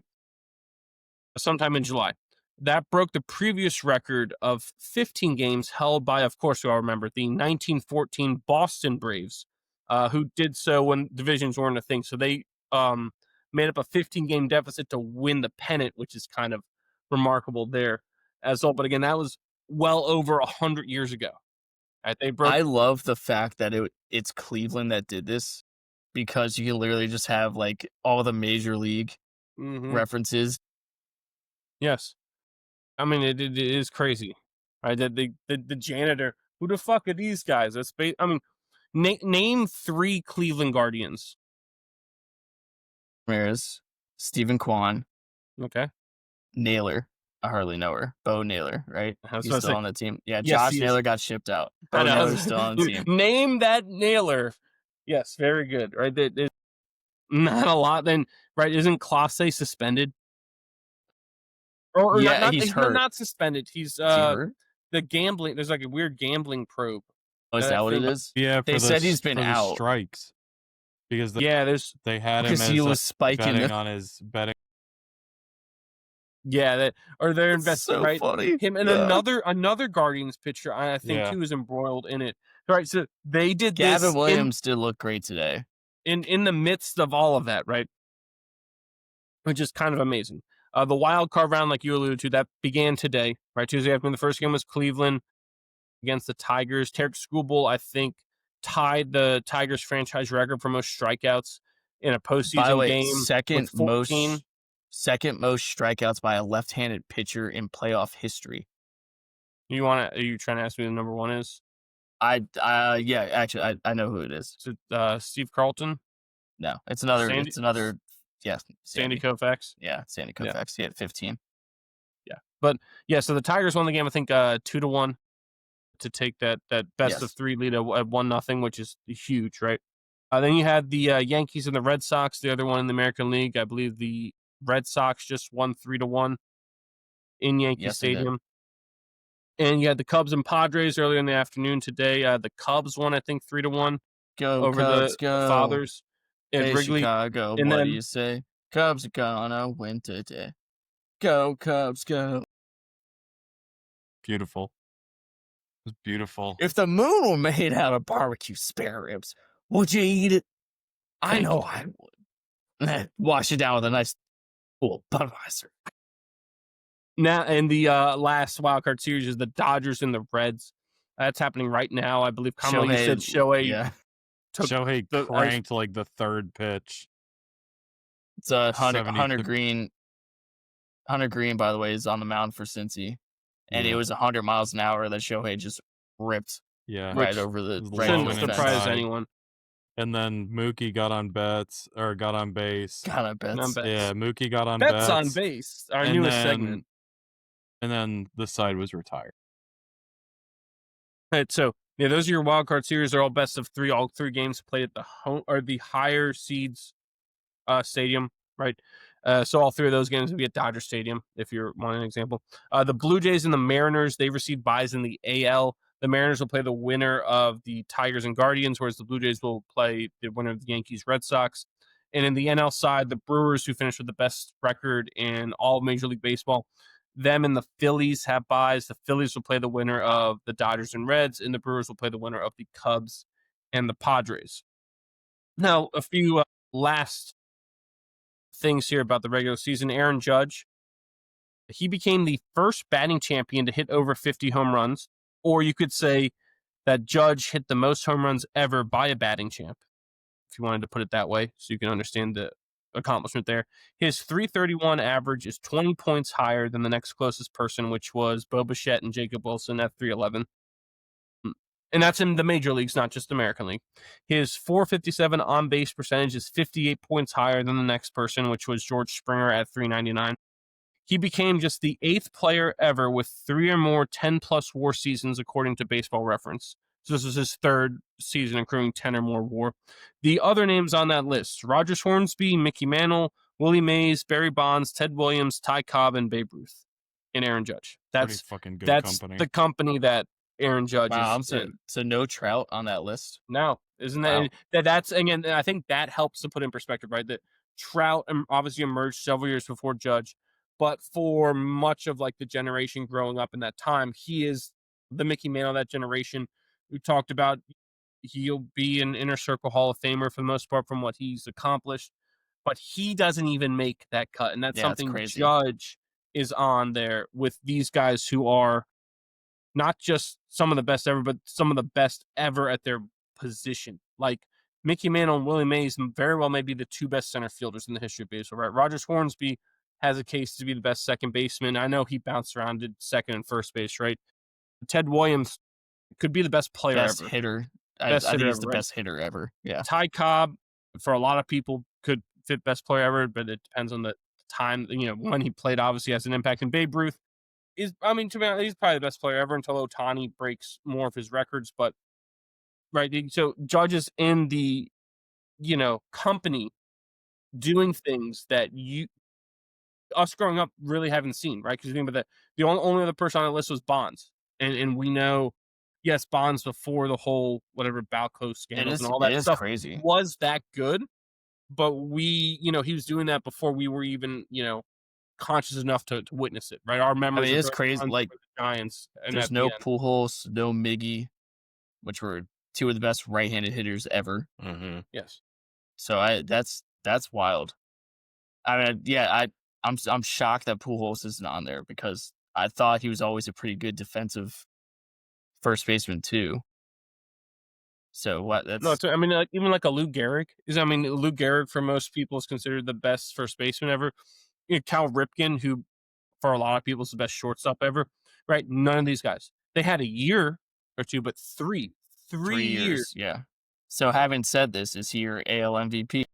Sometime in July. That broke the previous record of 15 games held by, of course, we all remember, the 1914 Boston Braves, who did so when divisions weren't a thing. So they made up a 15-game deficit to win the pennant, which is kind of remarkable there as well. But again, that was well over 100 years ago. I love the fact that it's Cleveland that did this, because you can literally just have like all the major league references. Yes, I mean it is crazy, right? The janitor. Who the fuck are these guys? I mean, name 3 Cleveland Guardians. Ramirez, Stephen Kwan, Okay, Naylor. I hardly know her. Bo Naylor, right? He's still on the team. Yeah, yes, Josh Naylor got shipped out. Bo Naylor's still on the team. Name that Naylor. Yes, very good. Right, not a lot. Then, right? Isn't Clase suspended? Or yeah, he's hurt. Not suspended. He's hurt? The gambling. There's like a weird gambling probe. Oh, is that what it is? Yeah, they said he's been out. Strikes. Because they had him as he was spiking on his betting. Yeah, they're investing, so right? Funny. Him and another Guardians pitcher, I think he was embroiled in it. Right, so they did Gavin this. Williams did look great today. In the midst of all of that, right? Which is kind of amazing. The wild card round, like you alluded to, that began today, right? Tuesday afternoon. The first game was Cleveland against the Tigers. Tarek Skubal, I think, tied the Tigers franchise record for most strikeouts in a postseason By the way, game. Second most strikeouts by a left-handed pitcher in playoff history. Are you trying to ask me who the number 1 is? Yeah, actually, I know who it is. Is it Steve Carlton? No, it's another. Yeah, Sandy Koufax. Yeah, Sandy Koufax. He had 15. Yeah, but yeah, so the Tigers won the game. I think 2-1 to take that best of 3 lead at 1-0, which is huge, right? Then you had the Yankees and the Red Sox, the other one in the American League. I believe the Red Sox just won 3-1 in Yankee Stadium. And you had the Cubs and Padres earlier in the afternoon today. The Cubs won, I think, 3-1 over Cubs, the Fathers at hey, Wrigley. Chicago, and what then, do you say? Cubs are gonna win today. Go Cubs, go! Beautiful. It was beautiful. If the moon were made out of barbecue spare ribs, would you eat it? I know I would. Wash it down with a nice cool Budweiser. Now, and the last wildcard series is the Dodgers and the Reds. That's happening right now. I believe Kamala, you said Shohei. Yeah. Shohei cranked like the 3rd pitch. It's Hunter Green. Hunter Green, by the way, is on the mound for Cincy. And it was 100 miles an hour that Shohei just ripped right over the shouldn't surprise anyone. And then Mookie got on base. Got on base. Yeah, Mookie got on bets on base. Our newest segment. And then the side was retired. Right, so yeah, those are your wild card series. They're all best of 3. All 3 games played at the home or the higher seeds stadium, right? So all 3 of those games will be at Dodger Stadium, if you're wanting an example. The Blue Jays and the Mariners, they received byes in the AL. The Mariners will play the winner of the Tigers and Guardians, whereas the Blue Jays will play the winner of the Yankees Red Sox. And in the NL side, the Brewers, who finished with the best record in all Major League Baseball, them and the Phillies have byes. The Phillies will play the winner of the Dodgers and Reds, and the Brewers will play the winner of the Cubs and the Padres. Now, a few last things here about the regular season. Aaron Judge, he became the first batting champion to hit over 50 home runs, or you could say that Judge hit the most home runs ever by a batting champ, if you wanted to put it that way, so you can understand the accomplishment there. His .331 average is 20 points higher than the next closest person, which was Bo Bichette and Jacob Wilson at .311. And that's in the major leagues, not just American League. His .457 on-base percentage is 58 points higher than the next person, which was George Springer at .399. He became just the 8th player ever with 3 or more 10-plus WAR seasons, according to Baseball Reference. So this was his 3rd season accruing 10 or more WAR. The other names on that list: Rogers Hornsby, Mickey Mantle, Willie Mays, Barry Bonds, Ted Williams, Ty Cobb, and Babe Ruth, and Aaron Judge. That's fucking good. That's company. The company that Aaron Judge is in. So no Trout on that list? No. Isn't that that's, again, I think that helps to put in perspective, right? That Trout obviously emerged several years before Judge, but for much of like the generation growing up in that time, he is the Mickey Mantle of that generation. We talked about he'll be an Inner Circle Hall of Famer for the most part from what he's accomplished, but he doesn't even make that cut. And that's something Judge is on there with these guys who are not just some of the best ever, but some of the best ever at their position. Like Mickey Mantle and Willie Mays very well may be the two best center fielders in the history of baseball, right? Rogers Hornsby has a case to be the best second baseman. I know he bounced around, did second and first base, right? Ted Williams could be the best player best ever. Hitter. I think he's the best hitter ever. Yeah. Ty Cobb, for a lot of people, could fit best player ever, but it depends on the time, when he played, obviously has an impact. And Babe Ruth to be honest, he's probably the best player ever until Ohtani breaks more of his records. But right, so Judge is in the, company doing things that us growing up really haven't seen, right? Because remember that the only other person on the list was Bonds, and we know, yes, Bonds before the whole whatever Balco scandals and all that stuff crazy. Was that good, but he was doing that before we were even conscious enough to witness it, right? Our memories. It's crazy. Like the Giants. And there's no Pujols, no Miggy, which were two of the best right-handed hitters ever. Mm-hmm. Yes. So that's wild. I mean, I'm shocked that Pujols isn't on there because I thought he was always a pretty good defensive first baseman too. So what? That's even like a Lou Gehrig Lou Gehrig for most people is considered the best first baseman ever. Cal Ripken, who for a lot of people is the best shortstop ever, right? None of these guys. They had a year or two, but three years. Yeah. So having said this, is he your AL MVP?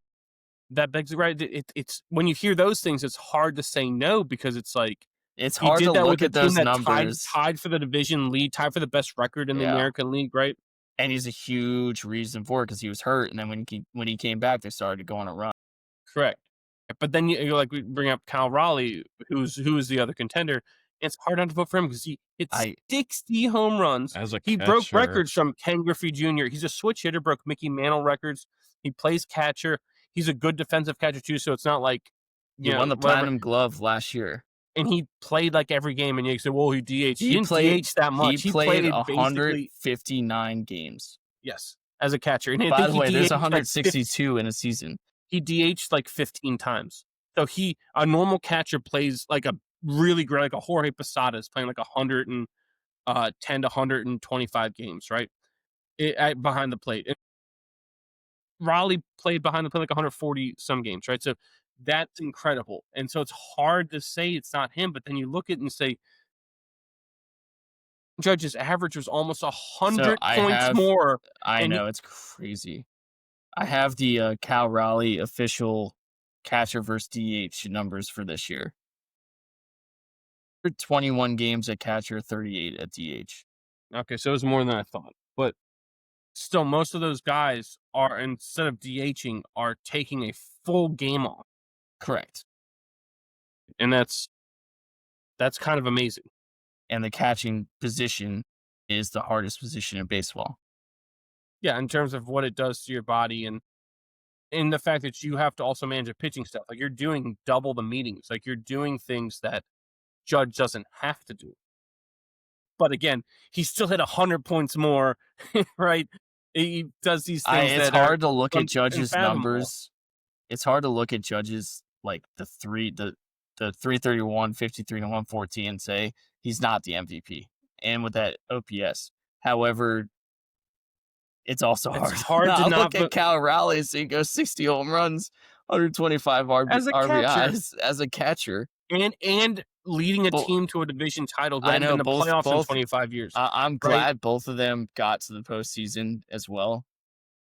That begs right. It's when you hear those things, it's hard to say no because it's like it's hard to look at those numbers. Tied for the division lead, tied for the best record in the American League, right? And he's a huge reason for it because he was hurt, and then when he came back, they started to go on a run. Correct. But then we bring up Cal Raleigh, who's the other contender. It's hard not to vote for him because he hit 60 home runs. He broke records from Ken Griffey Jr. He's a switch hitter, broke Mickey Mantle records. He plays catcher. He's a good defensive catcher too, so it's not like he won the Platinum Glove last year. And he played like every game, and you say, well, he DH. He didn't DH that much. He played 159 games. Yes, as a catcher. And by the way, there's 162 in a season. He DH'd like 15 times. So a normal catcher plays like a really great, like a Jorge Posada is playing like 110 to 125 games, right? Behind the plate. Raleigh played behind the plate like 140 some games, right? So that's incredible. And so it's hard to say it's not him, but then you look at it and say, Judge's average was almost 100 points more. I know, it's crazy. I have the Cal Raleigh official catcher versus DH numbers for this year. 21 games at catcher, 38 at DH. Okay, so it was more than I thought. But still, most of those guys are, instead of DHing, are taking a full game off. Correct. And that's kind of amazing. And the catching position is the hardest position in baseball. Yeah, in terms of what it does to your body and the fact that you have to also manage a pitching staff. Like, you're doing double the meetings. Like, you're doing things that Judge doesn't have to do. But again, he still hit 100 points more, right? He does these things it's hard to look at Judge's numbers. It's hard to look at Judge's, like, the 331, 53 to 114 and say he's not the MVP. And with that OPS. However, it's also hard to not look at Cal Raleigh so he goes 60 home runs, 125 RBIs as a catcher. And leading a team to a division title who hadn't been in the playoffs in 25 years. I'm glad both of them got to the postseason as well.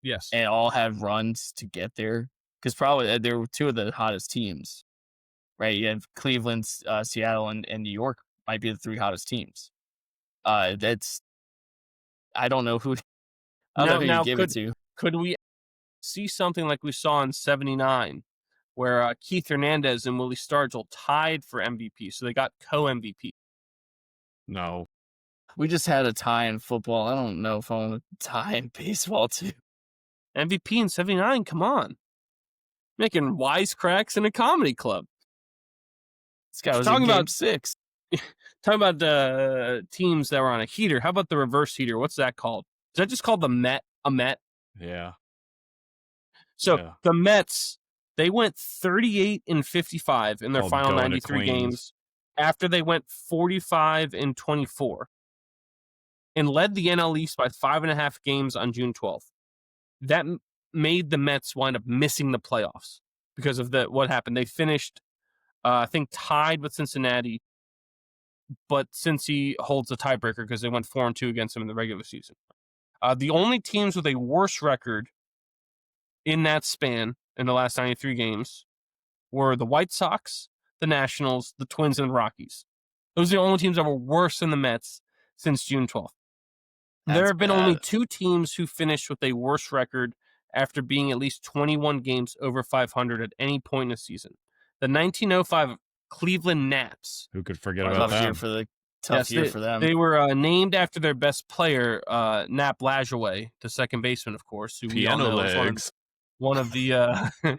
Yes. And all had runs to get there. Because probably they were two of the hottest teams. Right? You have Cleveland, Seattle, and New York might be the three hottest teams. I don't know who you give it to. Could we see something like we saw in 79 where Keith Hernandez and Willie Stargell tied for MVP, so they got co-MVP? No. We just had a tie in football. I don't know if I want to tie in baseball too. MVP in 79, come on. Making wisecracks in a comedy club. This guy was talking about 6. Talking about teams that were on a heater. How about the reverse heater? What's that called? Is that just called a Met? Yeah. So the Mets, they went 38-55 in their final 93 games after they went 45-24. and led the NL East by 5.5 games on June 12th. That made the Mets wind up missing the playoffs because of what happened. They finished, I think, tied with Cincinnati, but Cincy holds a tiebreaker because they went 4-2 against them in the regular season. The only teams with a worse record in that span in the last 93 games were the White Sox, the Nationals, the Twins, and the Rockies. Those are the only teams that were worse than the Mets since June 12th. There have been only 2 teams who finished with a worse record after being at least 21 games over 500 at any point in the season. The 1905 Cleveland Naps. Who could forget about that? Tough year for them. They were named after their best player, Nap Lajoie, the second baseman, of course, who we all know is one of the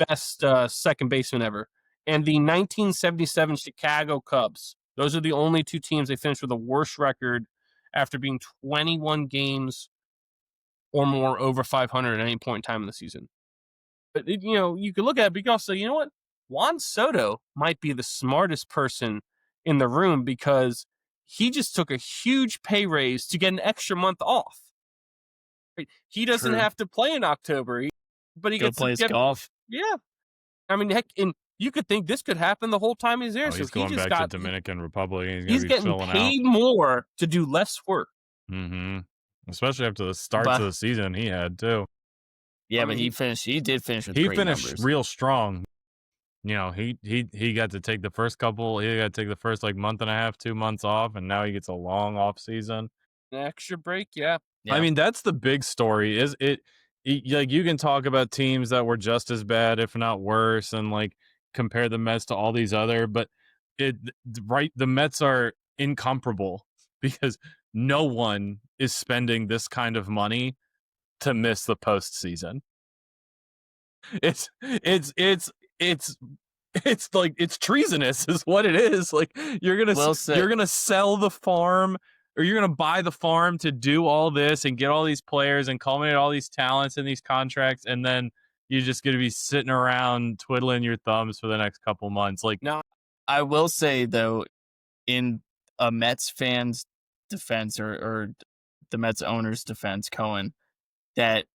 best second baseman ever. And the 1977 Chicago Cubs. Those are the only 2 teams they finished with a worse record after being 21 games or more over 500 at any point in time in the season. But, you could look at it, but you can also say, you know what? Juan Soto might be the smartest person in the room because he just took a huge pay raise to get an extra month off. Right? He doesn't have to play in October, but he gets to play his golf. Yeah. I mean, heck, and you could think this could happen the whole time he's there. He's going back to Dominican Republic. And he's getting paid more to do less work. Mm-hmm. Especially after the starts of the season he had, too. Yeah, but he did finish with great numbers. He finished real strong. He got to take the first month and a half, 2 months off, and now he gets a long off season. An extra break, yeah. I mean, that's the big story. Is it like you can talk about teams that were just as bad, if not worse, and like compare the Mets to all these other, but the Mets are incomparable because no one is spending this kind of money to miss the postseason. It's like it's treasonous is what it is. Like you're gonna sell the farm, or you're gonna buy the farm to do all this and get all these players and culminate all these talents and these contracts, and then you're just gonna be sitting around twiddling your thumbs for the next couple months. Like, no, I will say though, in a Mets fan's defense or the Mets owner's defense, Cohen, that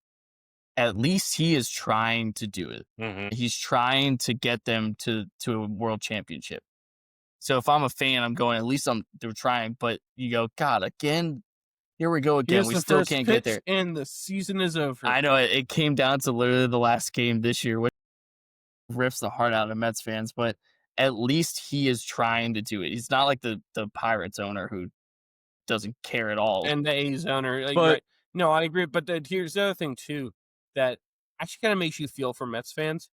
at least he is trying to do it. Mm-hmm. He's trying to get them to a world championship. So if I'm a fan, I'm going, at least they're trying. But you go, God, again, here we go again. We still can't get there. And the season is over. I know it came down to literally the last game this year, which rips the heart out of Mets fans. But at least he is trying to do it. He's not like the Pirates owner who doesn't care at all. And the A's owner. Right. No, I agree. But here's the other thing, too, that actually kind of makes you feel for Mets fans.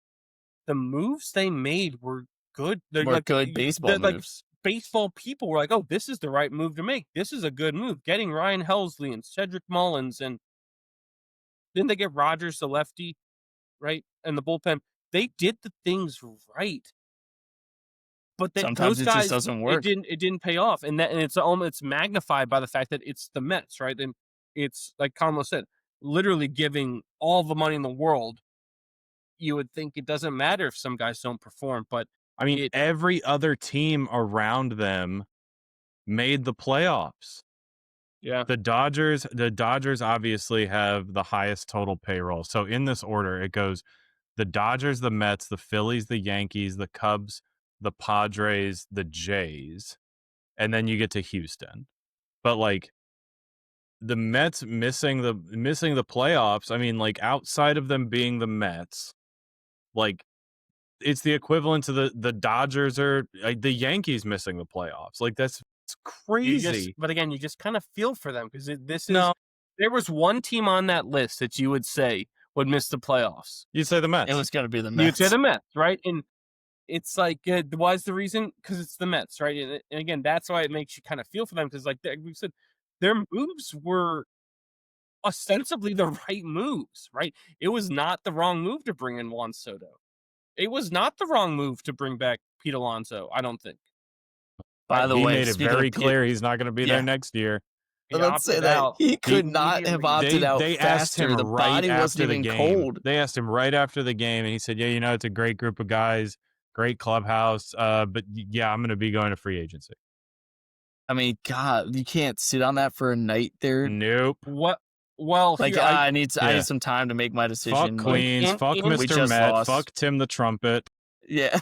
The moves they made were good. They're good baseball moves. Baseball people were like, oh, this is the right move to make. This is a good move. Getting Ryan Helsley and Cedric Mullins, and then they get Rogers, the lefty, right? And the bullpen. They did the things right. But sometimes those guys, just doesn't work. It didn't pay off. And it's magnified by the fact that it's the Mets, right? And it's like Carlos said, literally giving all the money in the world. You would think it doesn't matter if some guys don't perform, but I mean, every other team around them made the playoffs. Yeah. The Dodgers obviously have the highest total payroll. So in this order, it goes the Dodgers, the Mets, the Phillies, the Yankees, the Cubs, the Padres, the Jays, and then you get to Houston. But like the Mets missing the playoffs, I mean, like outside of them being the Mets, like it's the equivalent to the Dodgers or the Yankees missing the playoffs. Like it's crazy. But again, you just kind of feel for them because there was one team on that list that you would say would miss the playoffs. You'd say the Mets. It was going to be the Mets. You'd say the Mets, right? And it's like, why's the reason? Because it's the Mets, right? And again, that's why it makes you kind of feel for them because, like we said, their moves were ostensibly the right moves, right? It was not the wrong move to bring in Juan Soto. It was not the wrong move to bring back Pete Alonso, I don't think. By the way, he made it very clear he's not going to be there next year. Let's say that he could not have opted out they faster. Asked him the right body wasn't after even the game. cold. They asked him right after the game, and he said, yeah, it's a great group of guys, great clubhouse, but yeah, I'm going to be going to free agency. I mean, God, you can't sit on that for a night there. Nope. What? Well, Like, here, I need some time to make my decision. Fuck Queens. Fuck Mr. Met. Fuck Tim the Trumpet. Yeah.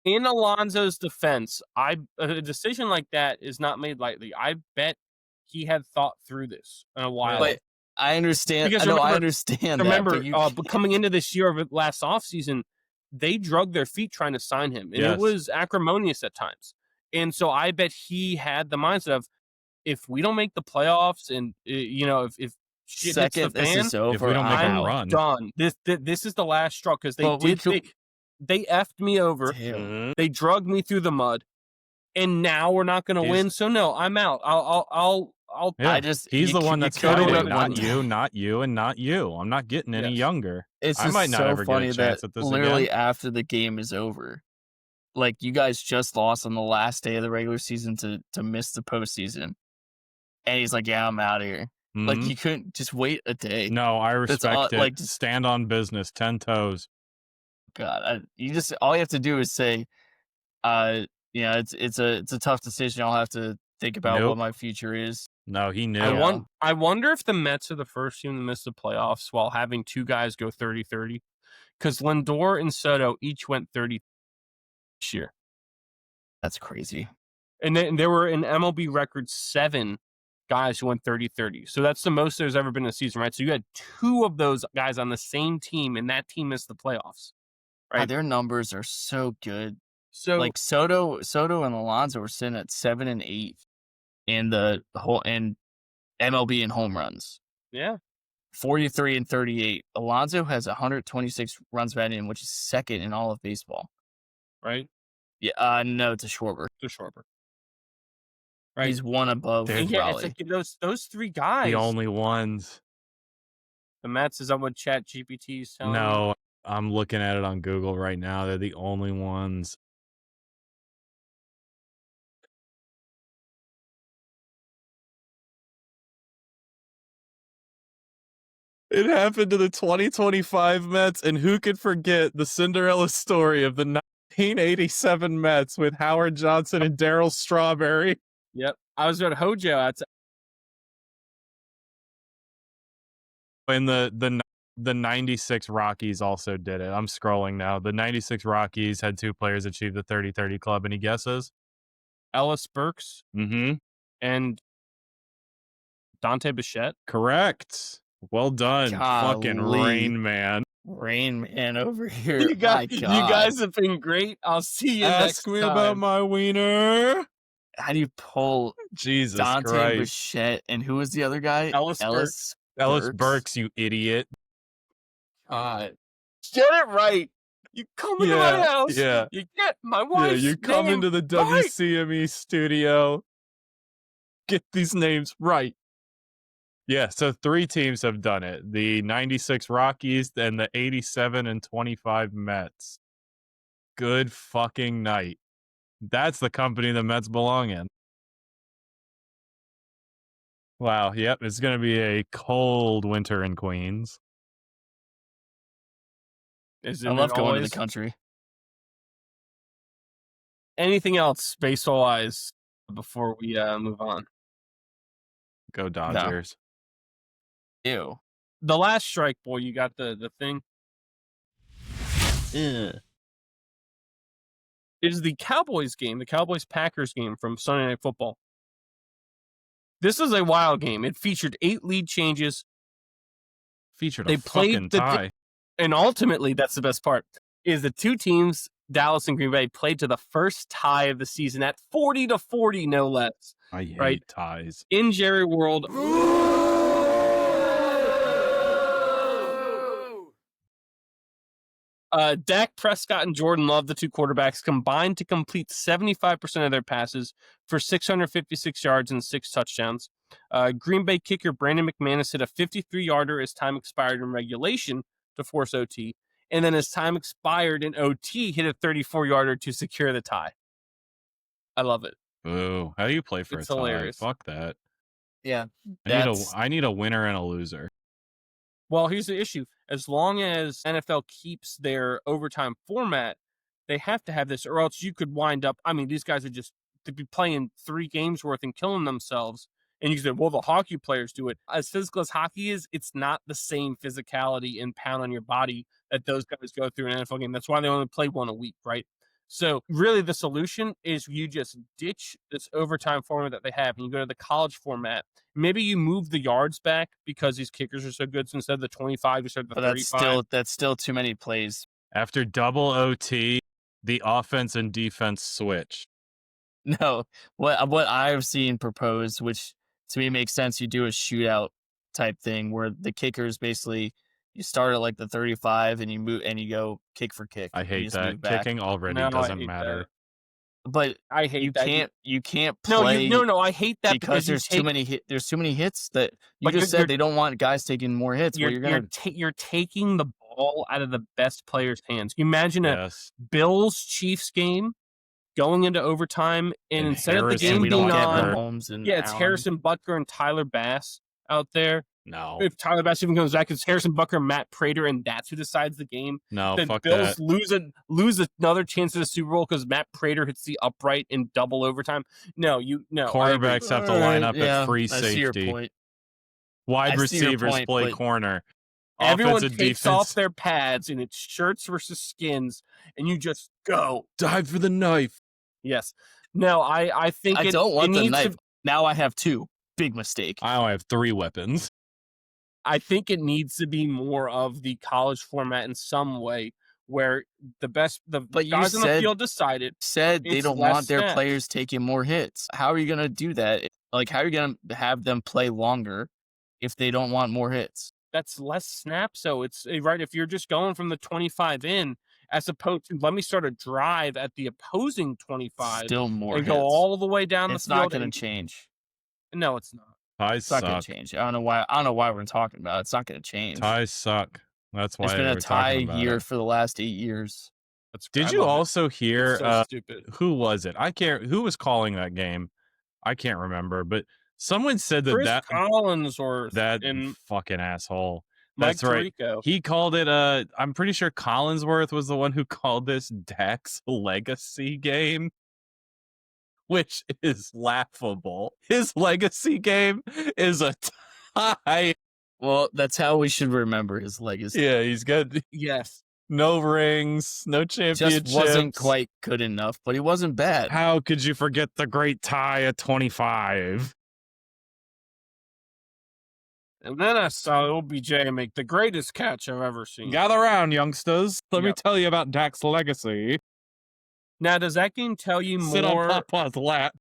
In Alonzo's defense, a decision like that is not made lightly. I bet he had thought through this in a while. But I understand. Because I understand. Remember, that, but coming into this year of last offseason, they drug their feet trying to sign him, and it was acrimonious at times. And so I bet he had the mindset of, if we don't make the playoffs, and if shit hits the fan, this is over, if we don't make a run, done. This is the last straw, because they effed me over. Damn. They drugged me through the mud, and now we're not going to win. So no, I'm out. He's the one that's fighting, not you, and not you. I'm not getting any younger. I might not ever get a chance at this literally again. After the game is over, like, you guys just lost on the last day of the regular season to miss the postseason, and he's like, "Yeah, I'm out of here." Mm-hmm. Like, you couldn't just wait a day. No, I respect it. Like, stand on business, 10 toes. God, all you have to do is say, it's a tough decision. I'll have to think about what my future is. No, he knew. I wonder if the Mets are the first team to miss the playoffs while having two guys go 30-30, because Lindor and Soto each went 30 this year. That's crazy. And then there were an MLB record 7 guys who went 30-30. So that's the most there's ever been in a season, right? So you had 2 of those guys on the same team, and that team missed the playoffs. Right? Their numbers are so good. So, like, Soto and Alonso were sitting at 7 and 8 in the whole and MLB in home runs. Yeah, 43 and 38. Alonso has 126 runs batted in, which is second in all of baseball. Right? Yeah. No, to Schwarber. Right. He's one above Raleigh. It's like those 3 guys. The only ones. The Mets, is that what Chat GPT is telling No, I'm looking at it on Google right now. They're the only ones. It happened to the 2025 Mets, and who could forget the Cinderella story of the 1987 Mets with Howard Johnson and Darryl Strawberry? Yep. I was at Hojo. And the 96 Rockies also did it. I'm scrolling now. The 96 Rockies had 2 players achieve the 30-30 club. Any guesses? Ellis Burks. Mm-hmm. And Dante Bichette. Correct. Well done. Golly. Fucking Rain Man. Rain Man over here. You guys have been great. I'll see you next time. Ask me about my wiener. How do you pull Jesus Dante Christ. Bichette, and who was the other guy? Ellis Burks, you idiot. God. Get it right. You come into my house. Yeah. You get my wife's you come into the WCME studio. Get these names right. Yeah, so 3 teams have done it. The 96 Rockies and the 87 and 25 Mets. Good fucking night. That's the company the Mets belong in. Wow, yep, it's going to be a cold winter in Queens. I love going to the country. Anything else baseball-wise before we move on? Go Dodgers. No. Ew. The last strike, boy, you got the thing. Ew. It is the Cowboys game, the Cowboys-Packers game from Sunday Night Football. This is a wild game. It featured 8 lead changes. Featured a fucking tie. And ultimately, that's the best part, is the 2 teams, Dallas and Green Bay, played to the first tie of the season at 40-40, no less. I hate ties. In Jerry World. Dak Prescott and Jordan Love, the 2 quarterbacks, combined to complete 75% of their passes for 656 yards and 6 touchdowns. Green Bay kicker Brandon McManus hit a 53-yarder as time expired in regulation to force OT. And then as time expired in OT, hit a 34-yarder to secure the tie. I love it. Boo. How do you play for a tie? Hilarious. Fuck that. Yeah. I need a winner and a loser. Well, here's the issue. As long as NFL keeps their overtime format, they have to have this, or else you could wind up. I mean, these guys are just to be playing 3 games worth and killing themselves. And you say, well, the hockey players do it. As physical as hockey is, it's not the same physicality and pound on your body that those guys go through in an NFL game. That's why they only play 1 a week, right? So really the solution is you just ditch this overtime format that they have and you go to the college format. Maybe you move the yards back because these kickers are so good. So instead of the 25, you start the 35. That's still too many plays. After double OT, the offense and defense switch. No, what I've seen proposed, which to me makes sense, you do a shootout type thing where the kickers basically you start at like the 35 and you move and you go kick for kick. I hate that. Kicking already doesn't matter. That. But I hate that. You can't play. No, I hate that because there's too many hits that you just said they don't want guys taking more hits. You're taking the ball out of the best player's hands. You imagine a Bills Chiefs game going into overtime, and instead of the game being on, it's Harrison Butker and Tyler Bass out there. No. If Tyler Bass even comes back, it's Harrison Butker and Matt Prater, and that's who decides the game. No, then fuck Bills that. lose another chance at the Super Bowl because Matt Prater hits the upright in double overtime. No. Quarterbacks have to line up at free safety. I see your point. Wide receivers play corner. Everyone takes off their pads, and it's shirts versus skins, and you just go. Dive for the knife. Yes. No, I think I don't want the knife. Now I have 2. Big mistake. I only have 3 weapons. I think it needs to be more of the college format in some way where the guys on the field said they don't want their players taking more hits. How are you going to do that? Like, how are you going to have them play longer if they don't want more hits? That's less snaps. So it's right. If you're just going from the 25 in, as opposed to let me start a drive at the opposing 25, still more and hits. Go all the way down the field. It's not going to change. No, it's not. Ties suck. Not going to change. I don't know why we're talking about it. It's not going to change. Ties suck. That's why it's been a tie year for the last 8 years. Did you also hear? So stupid. Who was it? Who was calling that game? I can't remember, but someone said Chris that Collinsworth, that fucking asshole. Mike That's right. Tirico. He called it. I'm pretty sure Collinsworth was the one who called this Dak's legacy game, which is laughable. His legacy game is a tie. Well, that's how we should remember his legacy. Yeah, he's good. Yes. No rings, no championships. Just wasn't quite good enough, but he wasn't bad. How could you forget the great tie at 25? And then I saw OBJ make the greatest catch I've ever seen. Gather around, youngsters. Let me tell you about Dak's legacy. Now, does that game tell you more? Sit on Papa's lap.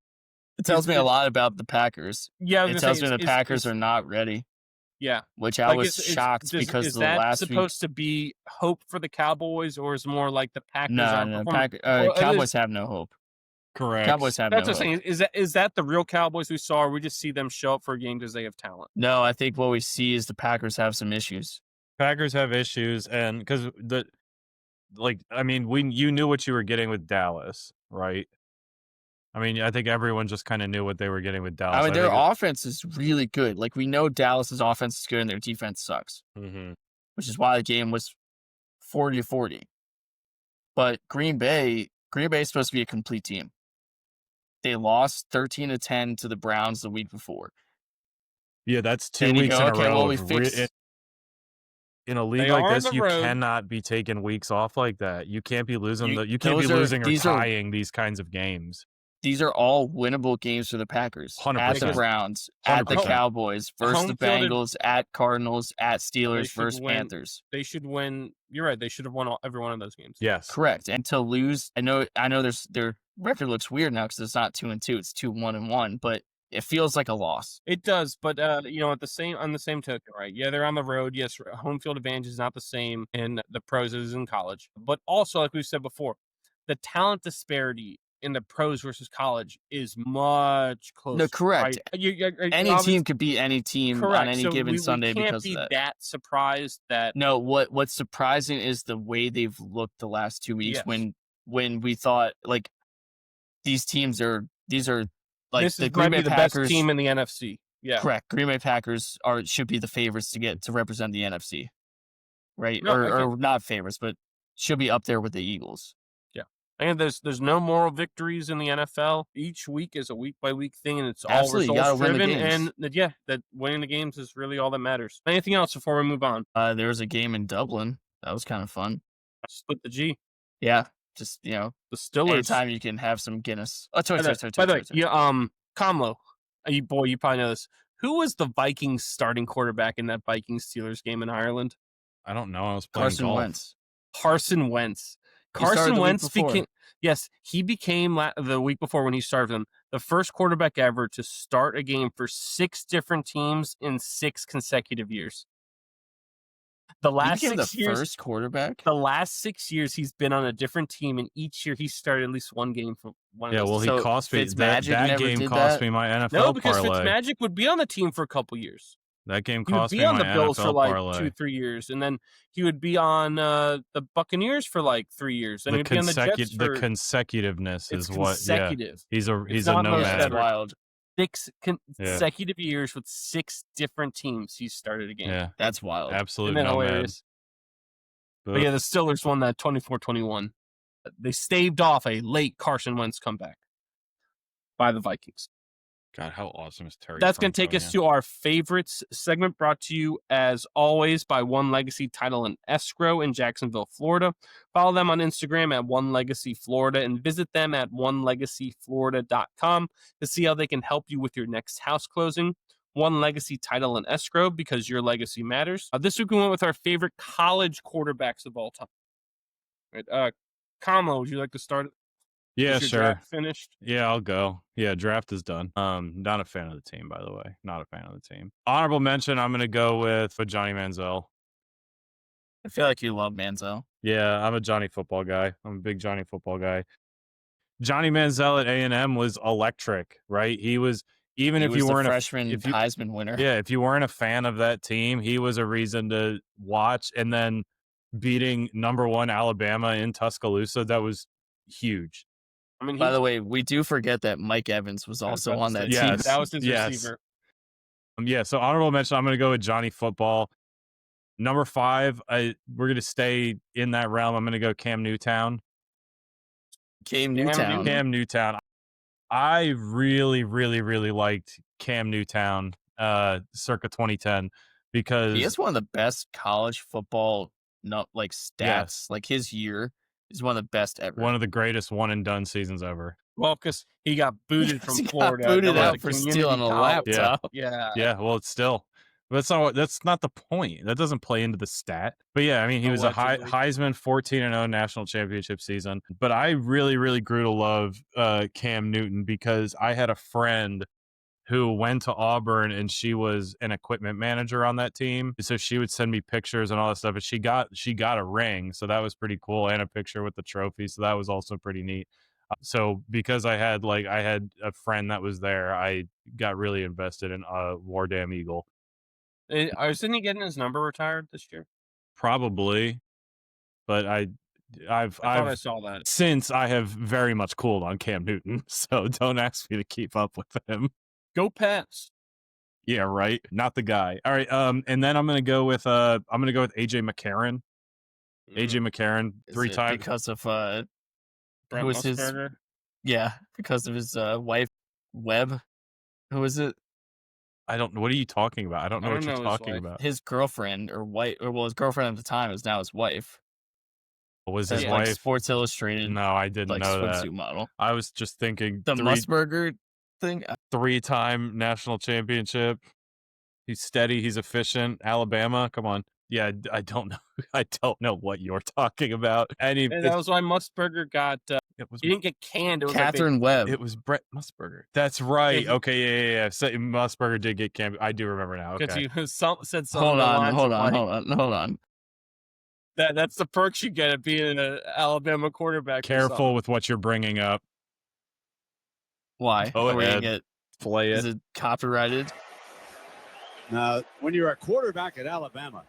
It tells me a lot about the Packers. Yeah, it tells me the Packers are not ready. Yeah, which I was shocked because the last week. Is that supposed to be hope for the Cowboys, or is it more like the Packers? No. Cowboys have no hope. Correct. Cowboys have no hope. That's what I'm saying. Is that the real Cowboys we saw, or we just see them show up for a game because they have talent? No, I think what we see is the Packers have some issues. Packers have issues, and because you knew what you were getting with Dallas, right? I mean, I think everyone just kind of knew what they were getting with Dallas. I mean, their offense is really good. Like, we know Dallas's offense is good and their defense sucks, which is why the game was 40-40. But Green Bay is supposed to be a complete team. They lost 13-10 to the Browns the week before. Yeah, that's 2 weeks in a row. Well, in a league like this, you cannot be taking weeks off like that. You can't be losing. You can't be losing or tying these kinds of games. These are all winnable games for the Packers. 100%. At the Browns, 100%. At the Cowboys, versus the Bengals, at Cardinals, at Steelers, versus Panthers. They should win. You're right. They should have won every one of those games. Yes. Correct. And to lose, I know their record looks weird now because it's not 2-2. It's 2-1-1, but it feels like a loss. It does, but on the same token, right? Yeah, they're on the road. Yes, home field advantage is not the same in the pros as in college. But also, like we said before, the talent disparity in the pros versus college is much closer. No, correct. Right? Any team could beat any team on any given Sunday because of that. We can't be that surprised that. No, what's surprising is the way they've looked the last 2 weeks. Yes. When we thought like these are like this the Green Bay the Packers, best team in the NFC. Yeah, correct. Green Bay Packers should be the favorites to represent the NFC, right? No, or not favorites, but should be up there with the Eagles. Yeah, And there's no moral victories in the NFL. Each week is a week-by-week thing, and it's all Absolutely, results-driven. And that winning the games is really all that matters. Anything else before we move on? There was a game in Dublin. That was kind of fun. Split the G. Yeah, just, the Stillers. Anytime you can have some Guinness. Oh, sorry. By the way, Comlo, you probably know this. Who was the Vikings starting quarterback in that Vikings-Steelers game in Ireland? I don't know. I was playing Carson golf. Wentz. Carson Wentz. Carson Wentz became the week before when he started them the first quarterback ever to start a game for 6 different teams in 6 consecutive years. The last 6 years, first quarterback. The last 6 years, he's been on a different team, and each year he started at least one game for one. Yeah, well, he cost me that game. Cost me my NFL parlay. No, because Fitzmagic would be on the team for a couple years. That game cost me my NFL parlay. He would be on the Bills NFL for like parlay. 2-3 years, and then he would be on the Buccaneers for like 3 years, and he'd be on the Jets for... The consecutiveness is what. Consecutive. Yeah. He's a nomad. That's wild. 6 consecutive years with 6 different teams. He started a game. Yeah, that's wild. Absolute nomad. Hilarious. But yeah, the Steelers won that 24-21. They staved off a late Carson Wentz comeback by the Vikings. God, how awesome is Terry? That's going to take us to our favorites segment, brought to you, as always, by One Legacy Title and Escrow in Jacksonville, Florida. Follow them on Instagram at One Legacy Florida and visit them at onelegacyflorida.com to see how they can help you with your next house closing. One Legacy Title and Escrow, because your legacy matters. This week we went with our favorite college quarterbacks of all time. Right, Kamala, would you like to start? Yeah, sure. Draft finished? Yeah, I'll go. Yeah, draft is done. Not a fan of the team, by the way. Not a fan of the team. Honorable mention, I'm going to go with Johnny Manziel. I feel like you love Manziel. Yeah, I'm a Johnny football guy. I'm a big Johnny football guy. Johnny Manziel at A&M was electric, right? He was... Even if you weren't a freshman Heisman winner. Yeah, if you weren't a fan of that team, he was a reason to watch. And then beating #1 Alabama in Tuscaloosa, that was huge. I mean, by the way, we do forget that Mike Evans was also on that team. That was his receiver. So honorable mention, I'm going to go with Johnny Football. Number 5, we're going to stay in that realm. I'm going to go Cam Newtown. Cam Newtown. I really, really, really liked Cam Newtown circa 2010 because he has one of the best college football stats. Yes. Like his year is one of the best ever. One of the greatest one and done seasons ever. Well, because he got booted from Florida. Got booted out for stealing a laptop. Yeah. Well, it's still. That's not the point. That doesn't play into the stat. But yeah, I mean, he was a Heisman 14-0 national championship season. But I really, really grew to love Cam Newton because I had a friend who went to Auburn and she was an equipment manager on that team. So she would send me pictures and all that stuff. And she got a ring, so that was pretty cool, and a picture with the trophy. So that was also pretty neat. So because I had a friend that was there, I got really invested in War Damn Eagle. Isn't he getting his number retired this year? Probably, but I saw that. Since I have very much cooled on Cam Newton, so don't ask me to keep up with him. Go Pats. Yeah, right. Not the guy. All right. And then I'm gonna go with AJ McCarron. AJ McCarron, 3-time because of Brent Musburger? Because of his wife Webb. Who is it? I don't know. What are you talking about? I don't know what you're talking about. His girlfriend his girlfriend at the time is now his wife. Was his wife Sports Illustrated? No, I didn't know that. Model. I was just thinking the Musburger thing. 3-time national championship. He's steady. He's efficient. Alabama. Come on. Yeah, I don't know. I don't know what you're talking about. And that was why Musburger got. He didn't get canned. It was Catherine Webb. It was Brett Musburger. That's right. Okay, yeah. So Musburger did get canned. I do remember now. Because he said something. Hold on. That's the perks you get at being an Alabama quarterback. Careful with what you're bringing up. Why? Go ahead. Play it. Is it copyrighted? Now, when you're a quarterback at Alabama,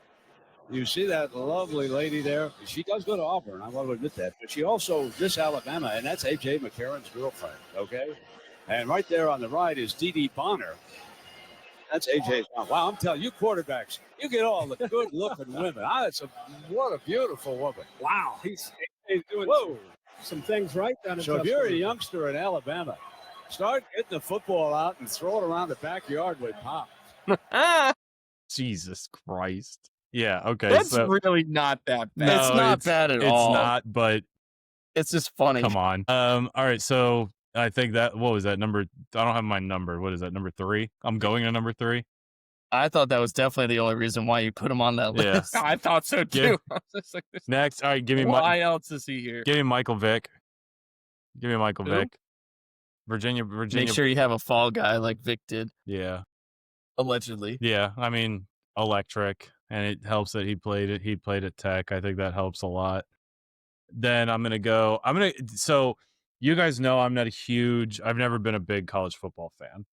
you see that lovely lady there. She does go to Auburn. I want to admit that. But she also, this Alabama, and that's A.J. McCarron's girlfriend, okay? And right there on the right is Dee Bonner. That's A.J.'s mom. Wow, I'm telling you, quarterbacks, you get all the good-looking women. What a beautiful woman. Wow. AJ's doing. Whoa. some things right down. So if you're a youngster in Alabama, start getting the football out and throw it around the backyard with Pop. Jesus Christ. Yeah, okay. That's so, really not that bad. No, it's not bad at all. It's not, but it's just funny. Come on. All right, so I think that, what was that number? I don't have my number. What is that, number 3? I'm going to number 3. I thought that was definitely the only reason why you put him on that list. I thought so too. Next, all right, give me why else is he here? Give me Michael Vick. Give me Michael Vick. Virginia. Make sure you have a fall guy like Vic did. Yeah. Allegedly. Yeah, I mean, electric, and it helps that he played at Tech. I think that helps a lot. Then so you guys know I've never been a big college football fan.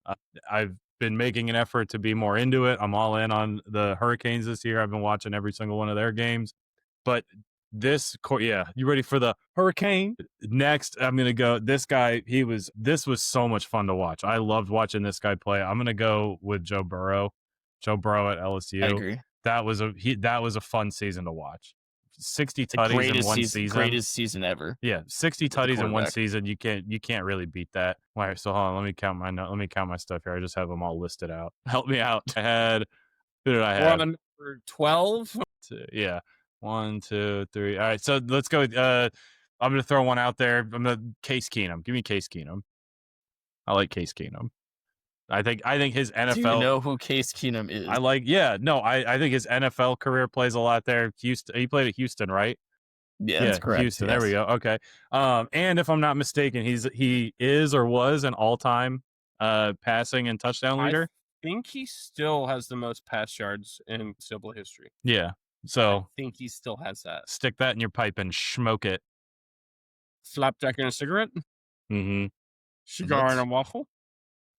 I've been making an effort to be more into it. I'm all in on the Hurricanes this year. I've been watching every single one of their games. But you ready for the Hurricane? Next, I'm going to go, this was so much fun to watch. I loved watching this guy play. I'm going to go with Joe Burrow at LSU. I agree. That was a fun season to watch. 60 tutties in one season. Greatest season ever. Yeah, 60 tutties in one season. You can't really beat that. All right, so hold on. Let me count my stuff here. I just have them all listed out. Help me out. Who did I have? Number 12. Yeah. 1, 2, 3. All right, so let's go. I'm going to throw one out there. Case Keenum. Give me Case Keenum. I like Case Keenum. I think his NFL. Do you know who Case Keenum is? I think his NFL career plays a lot there. Houston. He played at Houston, right? Yeah, that's correct. Houston. Yes. There we go. Okay. And if I'm not mistaken, he is or was an all-time passing and touchdown leader. I think he still has the most pass yards in civil history. Yeah. So I think he still has that. Stick that in your pipe and smoke it. Flapjack and a cigarette. Mm-hmm. Cigar and a waffle.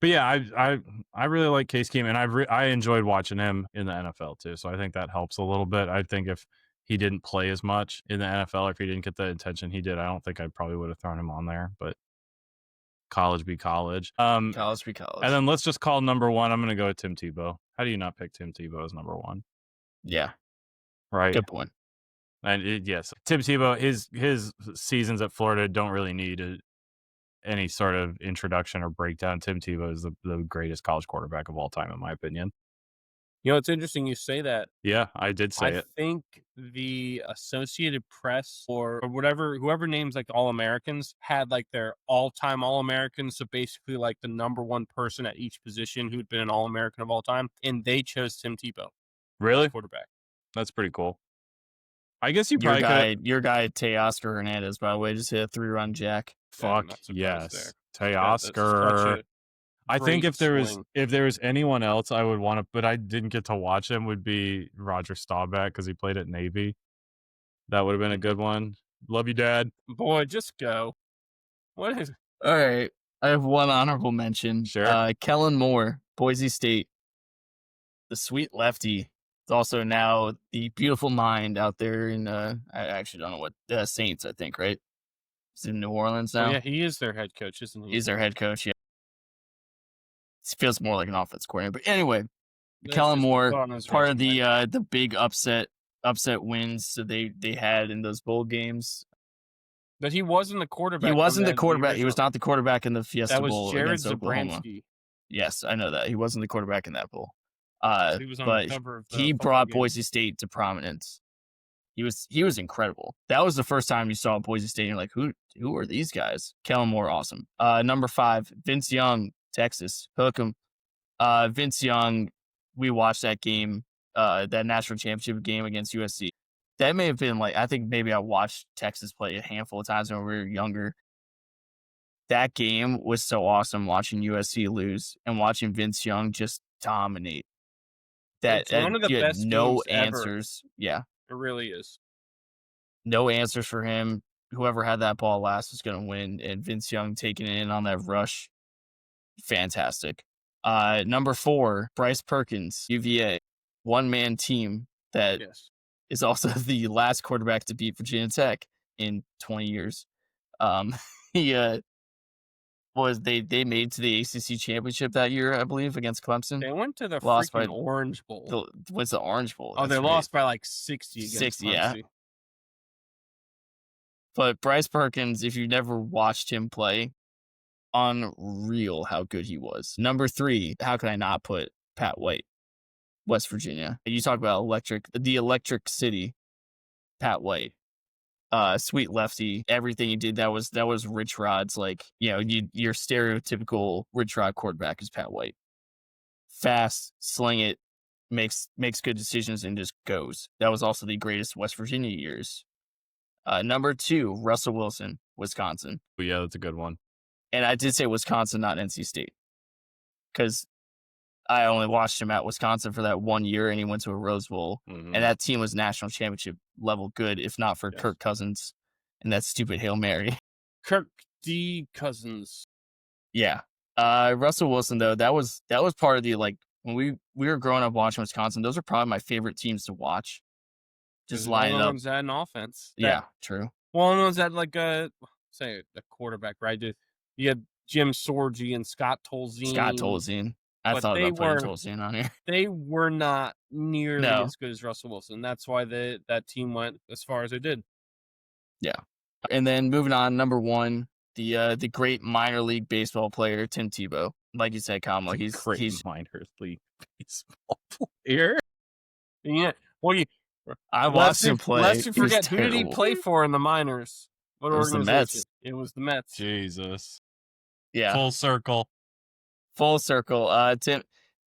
But yeah, I really like Case Keenum, and I enjoyed watching him in the NFL too. So I think that helps a little bit. I think if he didn't play as much in the NFL, or if he didn't get the attention he did, I don't think I probably would have thrown him on there. But college be college. College be college. And then let's just call number 1. I'm going to go with Tim Tebow. How do you not pick Tim Tebow as number 1? Yeah. Right. Good point. And yes, Tim Tebow, his seasons at Florida don't really need any sort of introduction or breakdown. Tim Tebow is the greatest college quarterback of all time, in my opinion. You know, it's interesting you say that. Yeah, I did say it. I think the Associated Press or whoever names like the All-Americans had like their all-time All-Americans. So basically like the number 1 person at each position who'd been an All-American of all time. And they chose Tim Tebow. Really? Quarterback. That's pretty cool. I guess your guy Teoscar Hernandez, by the way, just hit a 3-run jack. Fuck yes, Teoscar. I think if there was anyone else I would want to, but I didn't get to watch him, would be Roger Staubach because he played at Navy. That would have been a good one. Love you, Dad. Boy, just go. What is? All right, I have one honorable mention. Sure. Kellen Moore, Boise State, the sweet lefty. It's also now the beautiful mind out there in, I actually don't know what, Saints, I think, right? He's in New Orleans now. Oh, yeah, he is their head coach, isn't he? He's their head coach, yeah. It feels more like an offense coordinator. But anyway, Kellen Moore, part of the big upset wins that they had in those bowl games. But he wasn't the quarterback. He wasn't the quarterback. He was not the quarterback in the Fiesta Bowl. That was Jared Oklahoma. Zabransky. Yes, I know that. He wasn't the quarterback in that bowl. He was on the cover of the he brought Boise State to prominence. He was incredible. That was the first time you saw Boise State. And you're like, who are these guys? Kellen Moore, awesome. Number 5, Vince Young, Texas. Hook 'em. Vince Young, we watched that game, that national championship game against USC. That may have been I think maybe I watched Texas play a handful of times when we were younger. That game was so awesome watching USC lose and watching Vince Young just dominate. It's one of the best no games answers. Ever. Yeah. It really is. No answers for him. Whoever had that ball last was going to win. And Vince Young taking it in on that rush. Fantastic. Number 4, Bryce Perkins, UVA. One-man team that is also the last quarterback to beat Virginia Tech in 20 years. They made to the ACC championship that year, I believe, against Clemson. They went to the Orange Bowl. What's the Orange Bowl? They lost by 60 against 60, Clemson. yeah. But Bryce Perkins, if you've never watched him play, unreal how good he was. Number 3, how can I not put Pat White, West Virginia? You talk about the electric city, Pat White. Sweet lefty, everything he did, that was Rich Rod's, like, your stereotypical Rich Rod quarterback is Pat White. Fast, sling it, makes good decisions, and just goes. That was also the greatest West Virginia years. Number 2, Russell Wilson, Wisconsin. Yeah, that's a good one. And I did say Wisconsin, not NC State, because I only watched him at Wisconsin for that 1 year, and he went to a Rose Bowl, and that team was national championship level good, if not for Kirk Cousins and that stupid Hail Mary. Kirk D. Cousins. Yeah. Russell Wilson, though, that was part of the, like, when we were growing up watching Wisconsin, those are probably my favorite teams to watch. Just lining up. Ones that an offense. Yeah, true. One ones that, like, a quarterback, right? You had Jim Sorgi and Scott Tolzien. I thought about putting Tolzien on here. They were not nearly as good as Russell Wilson. That's why that team went as far as it did. Yeah. And then moving on, number 1, the great minor league baseball player, Tim Tebow. Like you said, Kamala, he's minor league baseball player. Yeah. Well, I watched him play. Lest you forget, who did he play for in the minors? What organization? The Mets. It was the Mets. Jesus. Yeah. Full circle.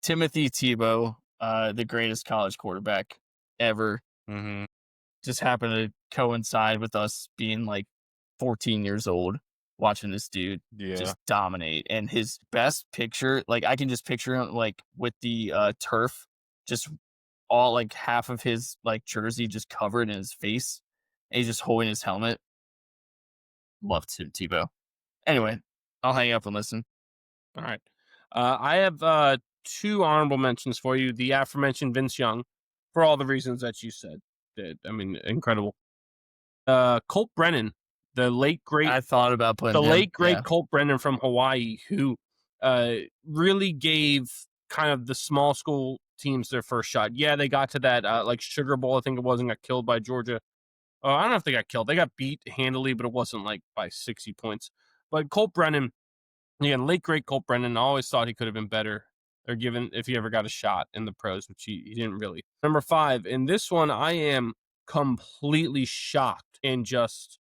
Timothy Tebow, the greatest college quarterback ever. Mm-hmm. Just happened to coincide with us being like 14 years old, watching this dude just dominate. And his best picture, like, I can just picture him like with the turf, just all, like, half of his, like, jersey just covered in his face, and he's just holding his helmet. Love Tim Tebow. Anyway, I'll hang up and listen. All right. I have 2 honorable mentions for you. The aforementioned Vince Young, for all the reasons that you said. I mean, incredible. Colt Brennan, the late great. I thought about putting the late great Colt Brennan from Hawaii, who really gave kind of the small school teams their first shot. Yeah, they got to that like Sugar Bowl, I think it was, and got killed by Georgia. I don't know if they got killed. They got beat handily, but it wasn't like by 60 points. But Colt Brennan, again, late great Colt Brennan, I always thought he could have been better, or given if he ever got a shot in the pros, which he didn't really. Number 5, in this one, I am completely shocked and just,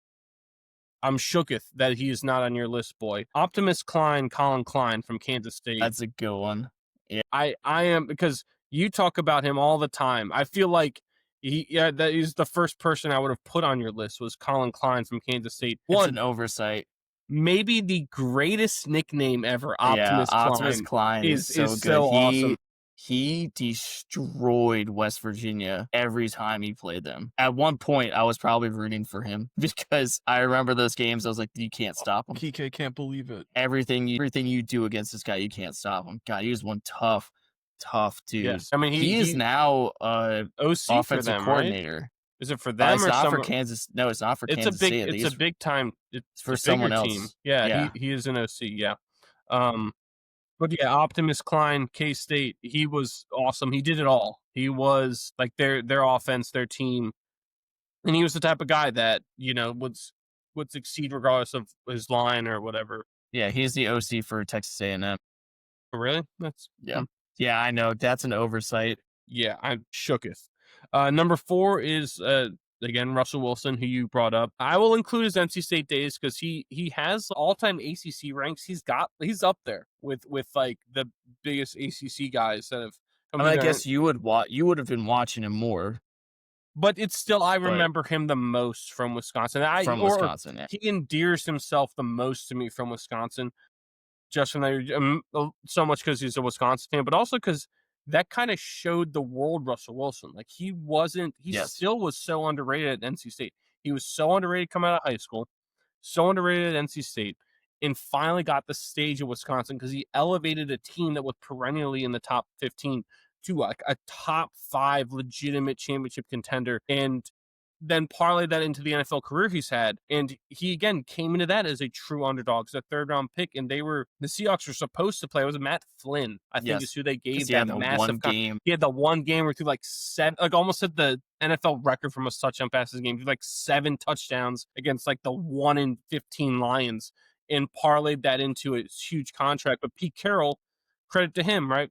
I'm shooketh that he is not on your list, boy. Optimus Colin Klein from Kansas State. That's a good one. Yeah, I am, because you talk about him all the time. I feel like that is the first person I would have put on your list, was Colin Klein from Kansas State. It's an oversight. Maybe the greatest nickname ever, Optimus Klein is so good. So awesome. He destroyed West Virginia every time he played them. At one point, I was probably rooting for him because I remember those games. I was like, you can't stop him. PK can't believe it. Everything you do against this guy, you can't stop him. God, he was one tough dude. Yes. I mean, he is now OC offensive coordinator. Right? Is it for them or it's not for Kansas? No, it's not for Kansas State. It's a big time. It's for someone else. Team. Yeah. He is an OC. Yeah. But yeah, Optimus Klein, K-State, he was awesome. He did it all. He was like their offense, their team. And he was the type of guy that, would succeed regardless of his line or whatever. Yeah, he's the OC for Texas A&M. Really? Yeah, I know. That's an oversight. Yeah, I'm shooketh. Number 4 is again Russell Wilson, who you brought up. I will include his NC State days because he has all-time ACC ranks. He's up there with like the biggest ACC guys that have come. I guess you would have been watching him more. But it's still, I remember him the most from Wisconsin. Wisconsin, yeah. He endears himself the most to me from Wisconsin, just from there, so much because he's a Wisconsin fan, but also because that kind of showed the world Russell Wilson. Like, he still was so underrated at NC State. He was so underrated coming out of high school, so underrated at NC State, and finally got the stage of Wisconsin because he elevated a team that was perennially in the top 15 to like a top 5 legitimate championship contender. And then parlay that into the NFL career he's had. And he, again, came into that as a true underdog, as a third-round pick. And the Seahawks were supposed to play. It was Matt Flynn, I think, is who they gave that massive game. He had the one game where he threw like almost at the NFL record from a touchdown passes game. He threw like 7 touchdowns against like the 1 in 15 Lions and parlayed that into a huge contract. But Pete Carroll, credit to him, right?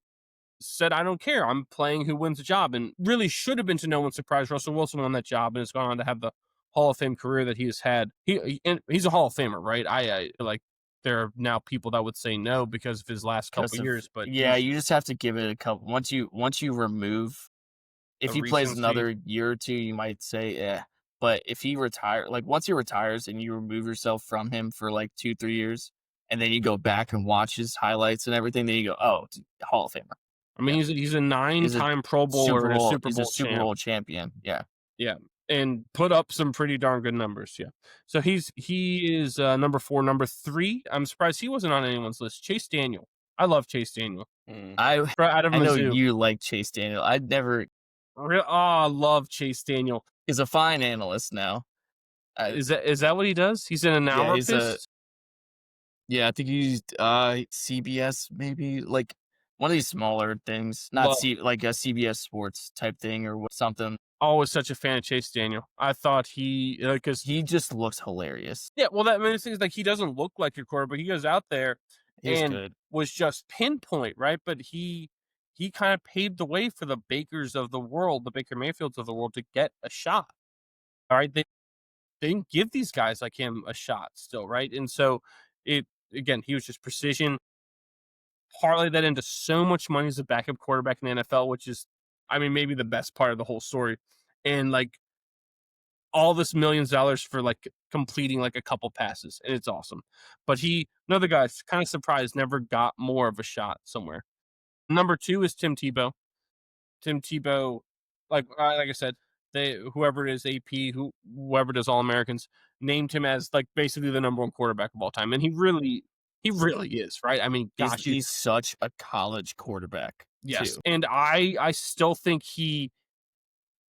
Said, I don't care. I'm playing who wins the job. And really should have been, to no one's surprise, Russell Wilson won that job and has gone on to have the Hall of Fame career that he has had. He's a Hall of Famer, right? I like, there are now people that would say no because of his last couple of years. But yeah, you just have to give it a couple. Once you remove, if he plays another year or two, you might say, yeah. But if he retires, like once he retires and you remove yourself from him for like 2-3 years, and then you go back and watch his highlights and everything, then you go, oh, Hall of Famer. I mean, he's a 9-time Pro Bowler and a Super Bowl champion. Yeah. Yeah. And put up some pretty darn good numbers. Yeah. So he is number 4. Number 3, I'm surprised he wasn't on anyone's list. Chase Daniel. I love Chase Daniel. I know you like Chase Daniel. I'd never. I love Chase Daniel. He's a fine analyst now. Is that what he does? He's an analyst? Yeah, I think he's CBS maybe, like one of these smaller things, like a CBS Sports type thing or something. Always such a fan of Chase Daniel. I thought because he just looks hilarious. Yeah, well, the thing is, like, he doesn't look like your quarterback. He goes out there was just pinpoint, right? But he kind of paved the way for the Bakers of the world, the Baker Mayfields of the world, to get a shot. All right, they didn't give these guys like him a shot still, right? And so he was just precision. Parlay that into so much money as a backup quarterback in the NFL, which is, I mean, maybe the best part of the whole story. And like all this millions of dollars for like completing like a couple passes, and it's awesome. But another guy, kind of surprised, never got more of a shot somewhere. Number 2 is Tim Tebow. Tim Tebow, like I said, whoever it is, AP, whoever does All-Americans, named him as like basically the number 1 quarterback of all time. And he really is, right? I mean, gosh, he's such a college quarterback. Yes. Too. And I still think he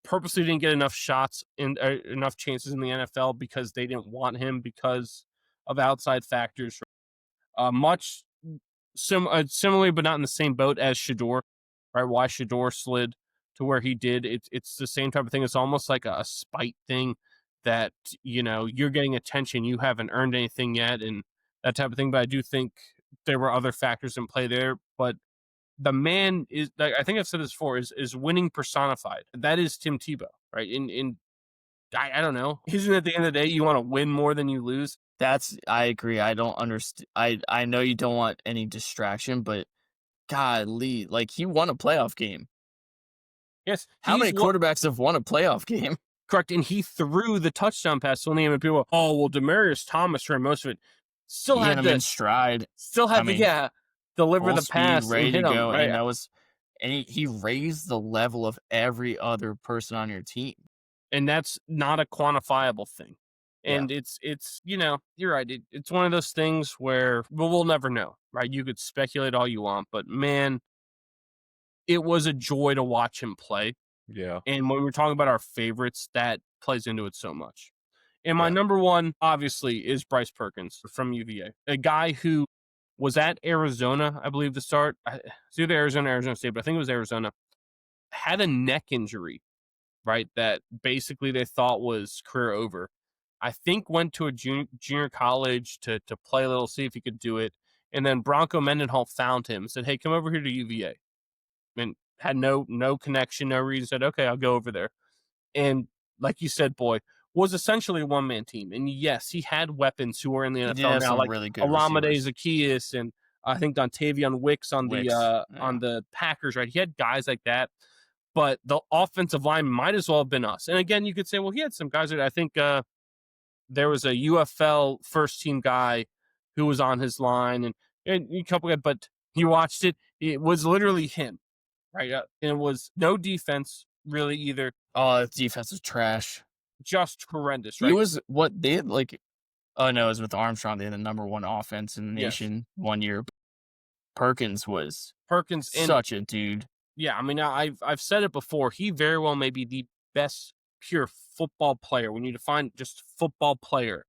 purposely didn't get enough shots and enough chances in the NFL because they didn't want him because of outside factors. Much similarly, but not in the same boat as Shedeur, right? Why Shedeur slid to where he did. It's the same type of thing. It's almost like a spite thing that, you're getting attention. You haven't earned anything yet and that type of thing. But I do think there were other factors in play there. But the man is, like, I think I've said this before, is winning personified. That is Tim Tebow, right? I don't know. Isn't it at the end of the day, you want to win more than you lose? I agree. I don't understand. I know you don't want any distraction, but golly, like, he won a playoff game. Yes. How many quarterbacks have won a playoff game? Correct. And he threw the touchdown pass to the people. Oh, well, Demaryius Thomas ran most of it. Still had him in stride. Still had to deliver the pass, ready to go, right? And he raised the level of every other person on your team. And that's not a quantifiable thing. And it's you're right. It's one of those things where we'll never know, right? You could speculate all you want, but man, it was a joy to watch him play. Yeah. And when we're talking about our favorites, that plays into it so much. And my number 1, obviously, is Bryce Perkins from UVA, a guy who was at Arizona, I believe, to start. It's either Arizona State, but I think it was Arizona. Had a neck injury, right, that basically they thought was career over. I think went to a junior college to play a little, see if he could do it. And then Bronco Mendenhall found him and said, hey, come over here to UVA. And had no connection, no reason. Said, okay, I'll go over there. And like you said, boy, was essentially a one-man team. And yes, he had weapons who were in the NFL now, like really Olamide Zaccheaus and I think Dontavian Wicks on the Packers, right? He had guys like that. But the offensive line might as well have been us. And again, you could say, well, he had some guys that I think there was a UFL first-team guy who was on his line and a couple of, but you watched it. It was literally him, right? And it was no defense really either. Oh, the defense was trash. Just horrendous, right? He was what they had like. Oh no, it was with Armstrong. They had the number 1 offense in the nation one year. Perkins was such a dude. Yeah, I mean, I've said it before. He very well may be the best pure football player, when you define just football player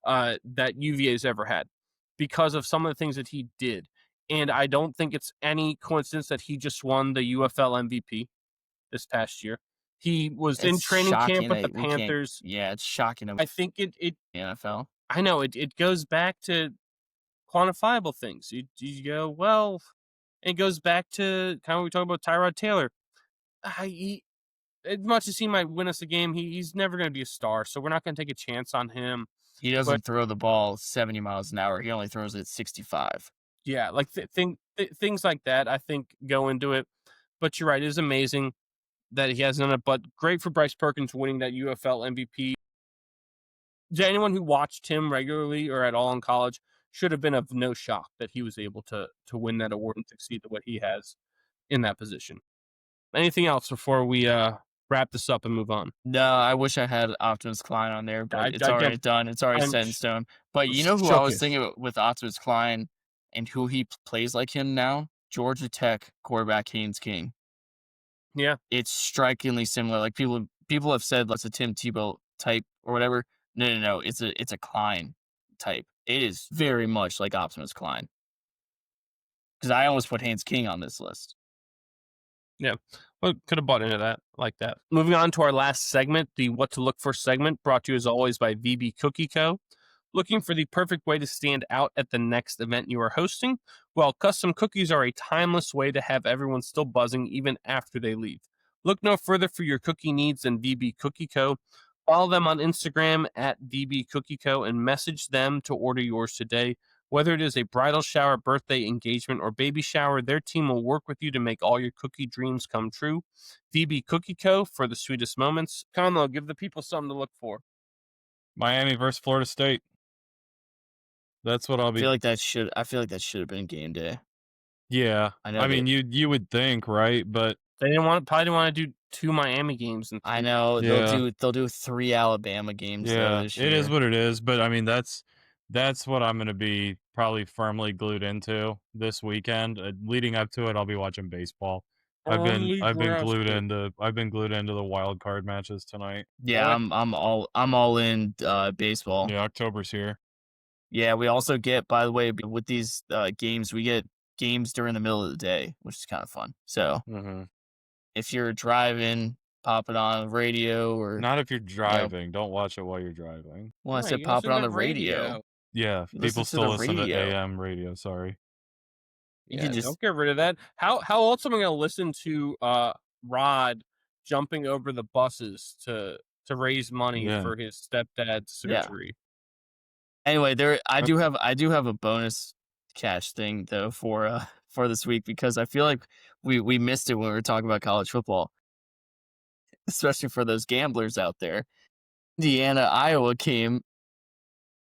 that UVA's ever had, because of some of the things that he did. And I don't think it's any coincidence that he just won the UFL MVP this past year. He was in training camp with the Panthers. Yeah, it's shocking. I think it NFL. I know it goes back to quantifiable things. You go, well, it goes back to kind of what we talked about Tyrod Taylor. As much as he might win us a game, he's never going to be a star, so we're not going to take a chance on him. He doesn't throw the ball 70 miles an hour. He only throws it 65. Yeah, like things like that, I think, go into it. But you're right, it is amazing that he hasn't done it, but great for Bryce Perkins winning that UFL MVP. To anyone who watched him regularly or at all in college, should have been of no shock that he was able to win that award and succeed the way he has in that position. Anything else before we wrap this up and move on? No, I wish I had Optimus Klein on there, but it's already done. It's already set in stone. But you know who I was thinking with Optimus Klein and who he plays like him now? Georgia Tech quarterback Haynes King. Yeah. It's strikingly similar. Like people have said it's a Tim Tebow type or whatever. No. It's a Klein type. It is very much like Optimus Klein. Because I almost put Haynes King on this list. Yeah, well, could have bought into that like that. Moving on to our last segment, the What to Look For segment, brought to you as always by VB Cookie Co. Looking for the perfect way to stand out at the next event you are hosting? Well, custom cookies are a timeless way to have everyone still buzzing even after they leave. Look no further for your cookie needs than VB Cookie Co. Follow them on Instagram at VB Cookie Co. and message them to order yours today. Whether it is a bridal shower, birthday, engagement, or baby shower, their team will work with you to make all your cookie dreams come true. VB Cookie Co. for the sweetest moments. Convo, give the people something to look for. Miami versus Florida State. That's what I'll be. I feel like that should have been game day. Yeah, I mean, you would think, right? But they probably didn't want to do 2 Miami games. I know they'll do 3 Alabama games. Yeah, this year. It is what it is. But I mean, that's what I'm going to be probably firmly glued into this weekend. Leading up to it, I'll be watching baseball. I've been glued into the wild card matches tonight. Yeah, I'm all in baseball. Yeah, October's here. Yeah, we also get, by the way, with these games, we get games during the middle of the day, which is kind of fun. So if you're driving, pop it on the radio, or not if you're driving. Don't watch it while you're driving. Well, I said pop it on the radio. Yeah, people still listen to AM radio. Sorry. You can don't get rid of that. How else am I going to listen to Rod jumping over the buses to raise money for his stepdad's surgery? Anyway, I do have a bonus cash thing though for this week, because I feel like we missed it when we were talking about college football, especially for those gamblers out there. Indiana, Iowa came.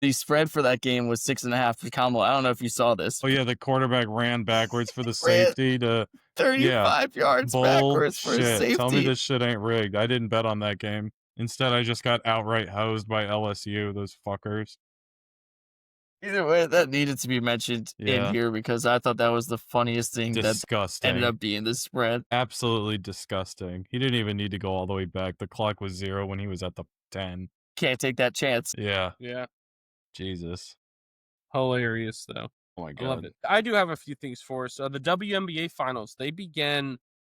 The spread for that game was 6.5 for Kamala. I don't know if you saw this. Oh yeah, the quarterback ran backwards for the safety to 35 yards backwards for his safety. Tell me this shit ain't rigged. I didn't bet on that game. Instead, I just got outright hosed by LSU. Those fuckers. Either way, that needed to be mentioned in here, because I thought that was the funniest thing that ended up being the spread. Absolutely disgusting. He didn't even need to go all the way back. The clock was 0 when he was at the 10. Can't take that chance. Yeah. Yeah. Jesus. Hilarious, though. Oh, my God. I love it. I do have a few things for us. The WNBA Finals, they began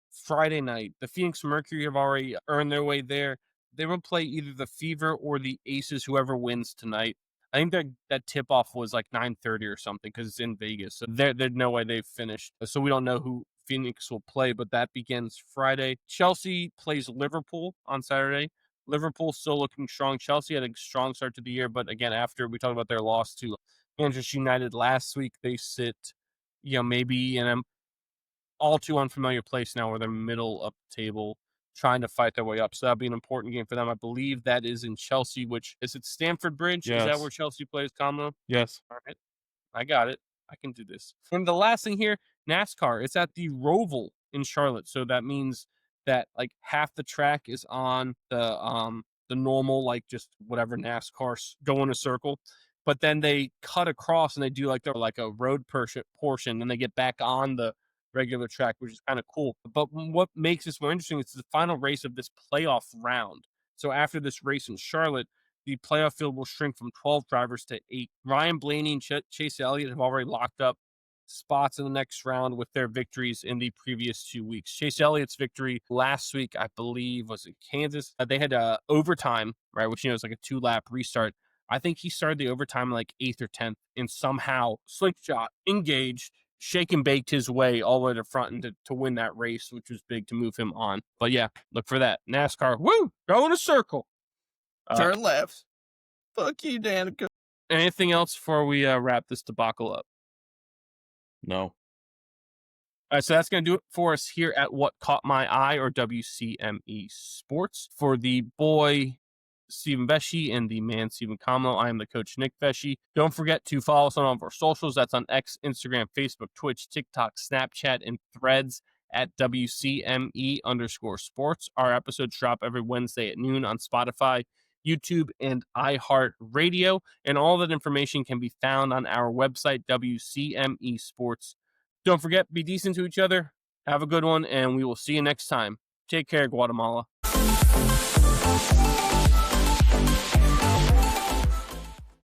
Friday night. The Phoenix Mercury have already earned their way there. They will play either the Fever or the Aces, whoever wins tonight. I think that tip-off was like 9:30 or something, because it's in Vegas. So there's no way they've finished. So we don't know who Phoenix will play, but that begins Friday. Chelsea plays Liverpool on Saturday. Liverpool still looking strong. Chelsea had a strong start to the year, but again, after we talked about their loss to Manchester United last week, they sit, maybe in an all too unfamiliar place now where they're middle of the table, trying to fight their way up. So that'll be an important game for them. I believe that is in Chelsea, which is it Stamford Bridge? Yes. Is that where Chelsea plays, Kamala? Yes. All right. I got it. I can do this. And the last thing here, NASCAR. It's at the Roval in Charlotte. So that means that like half the track is on the normal, like just whatever NASCAR go in a circle. But then they cut across and they do like a road portion, and they get back on the regular track, which is kind of cool. But what makes this more interesting is the final race of this playoff round. So after this race in Charlotte, the playoff field will shrink from 12 drivers to 8. Ryan Blaney and Chase Elliott have already locked up spots in the next round with their victories in the previous 2 weeks. Chase Elliott's victory last week, I believe, was in Kansas. They had overtime, right, which is like a 2-lap restart. I think he started the overtime like 8th or 10th and somehow slingshot, engaged, shake and baked his way all the way to the front and to win that race, which was big to move him on. But yeah, look for that. NASCAR, woo, go in a circle. Turn left. Fuck you, Danica. Anything else before we wrap this debacle up? No. All right, so that's going to do it for us here at What Caught My Eye, or WCME Sports. For the boy, Stephen Vesci, and the man, Stephen Comlo, I am the coach, Nick Vesci. Don't forget to follow us on all of our socials. That's on X, Instagram, Facebook, Twitch, TikTok, Snapchat, and Threads at WCME_sports. Our episodes drop every Wednesday at noon on Spotify, YouTube, and iHeartRadio. And all that information can be found on our website, WCME Sports. Don't forget, be decent to each other. Have a good one, and we will see you next time. Take care, Guatemala.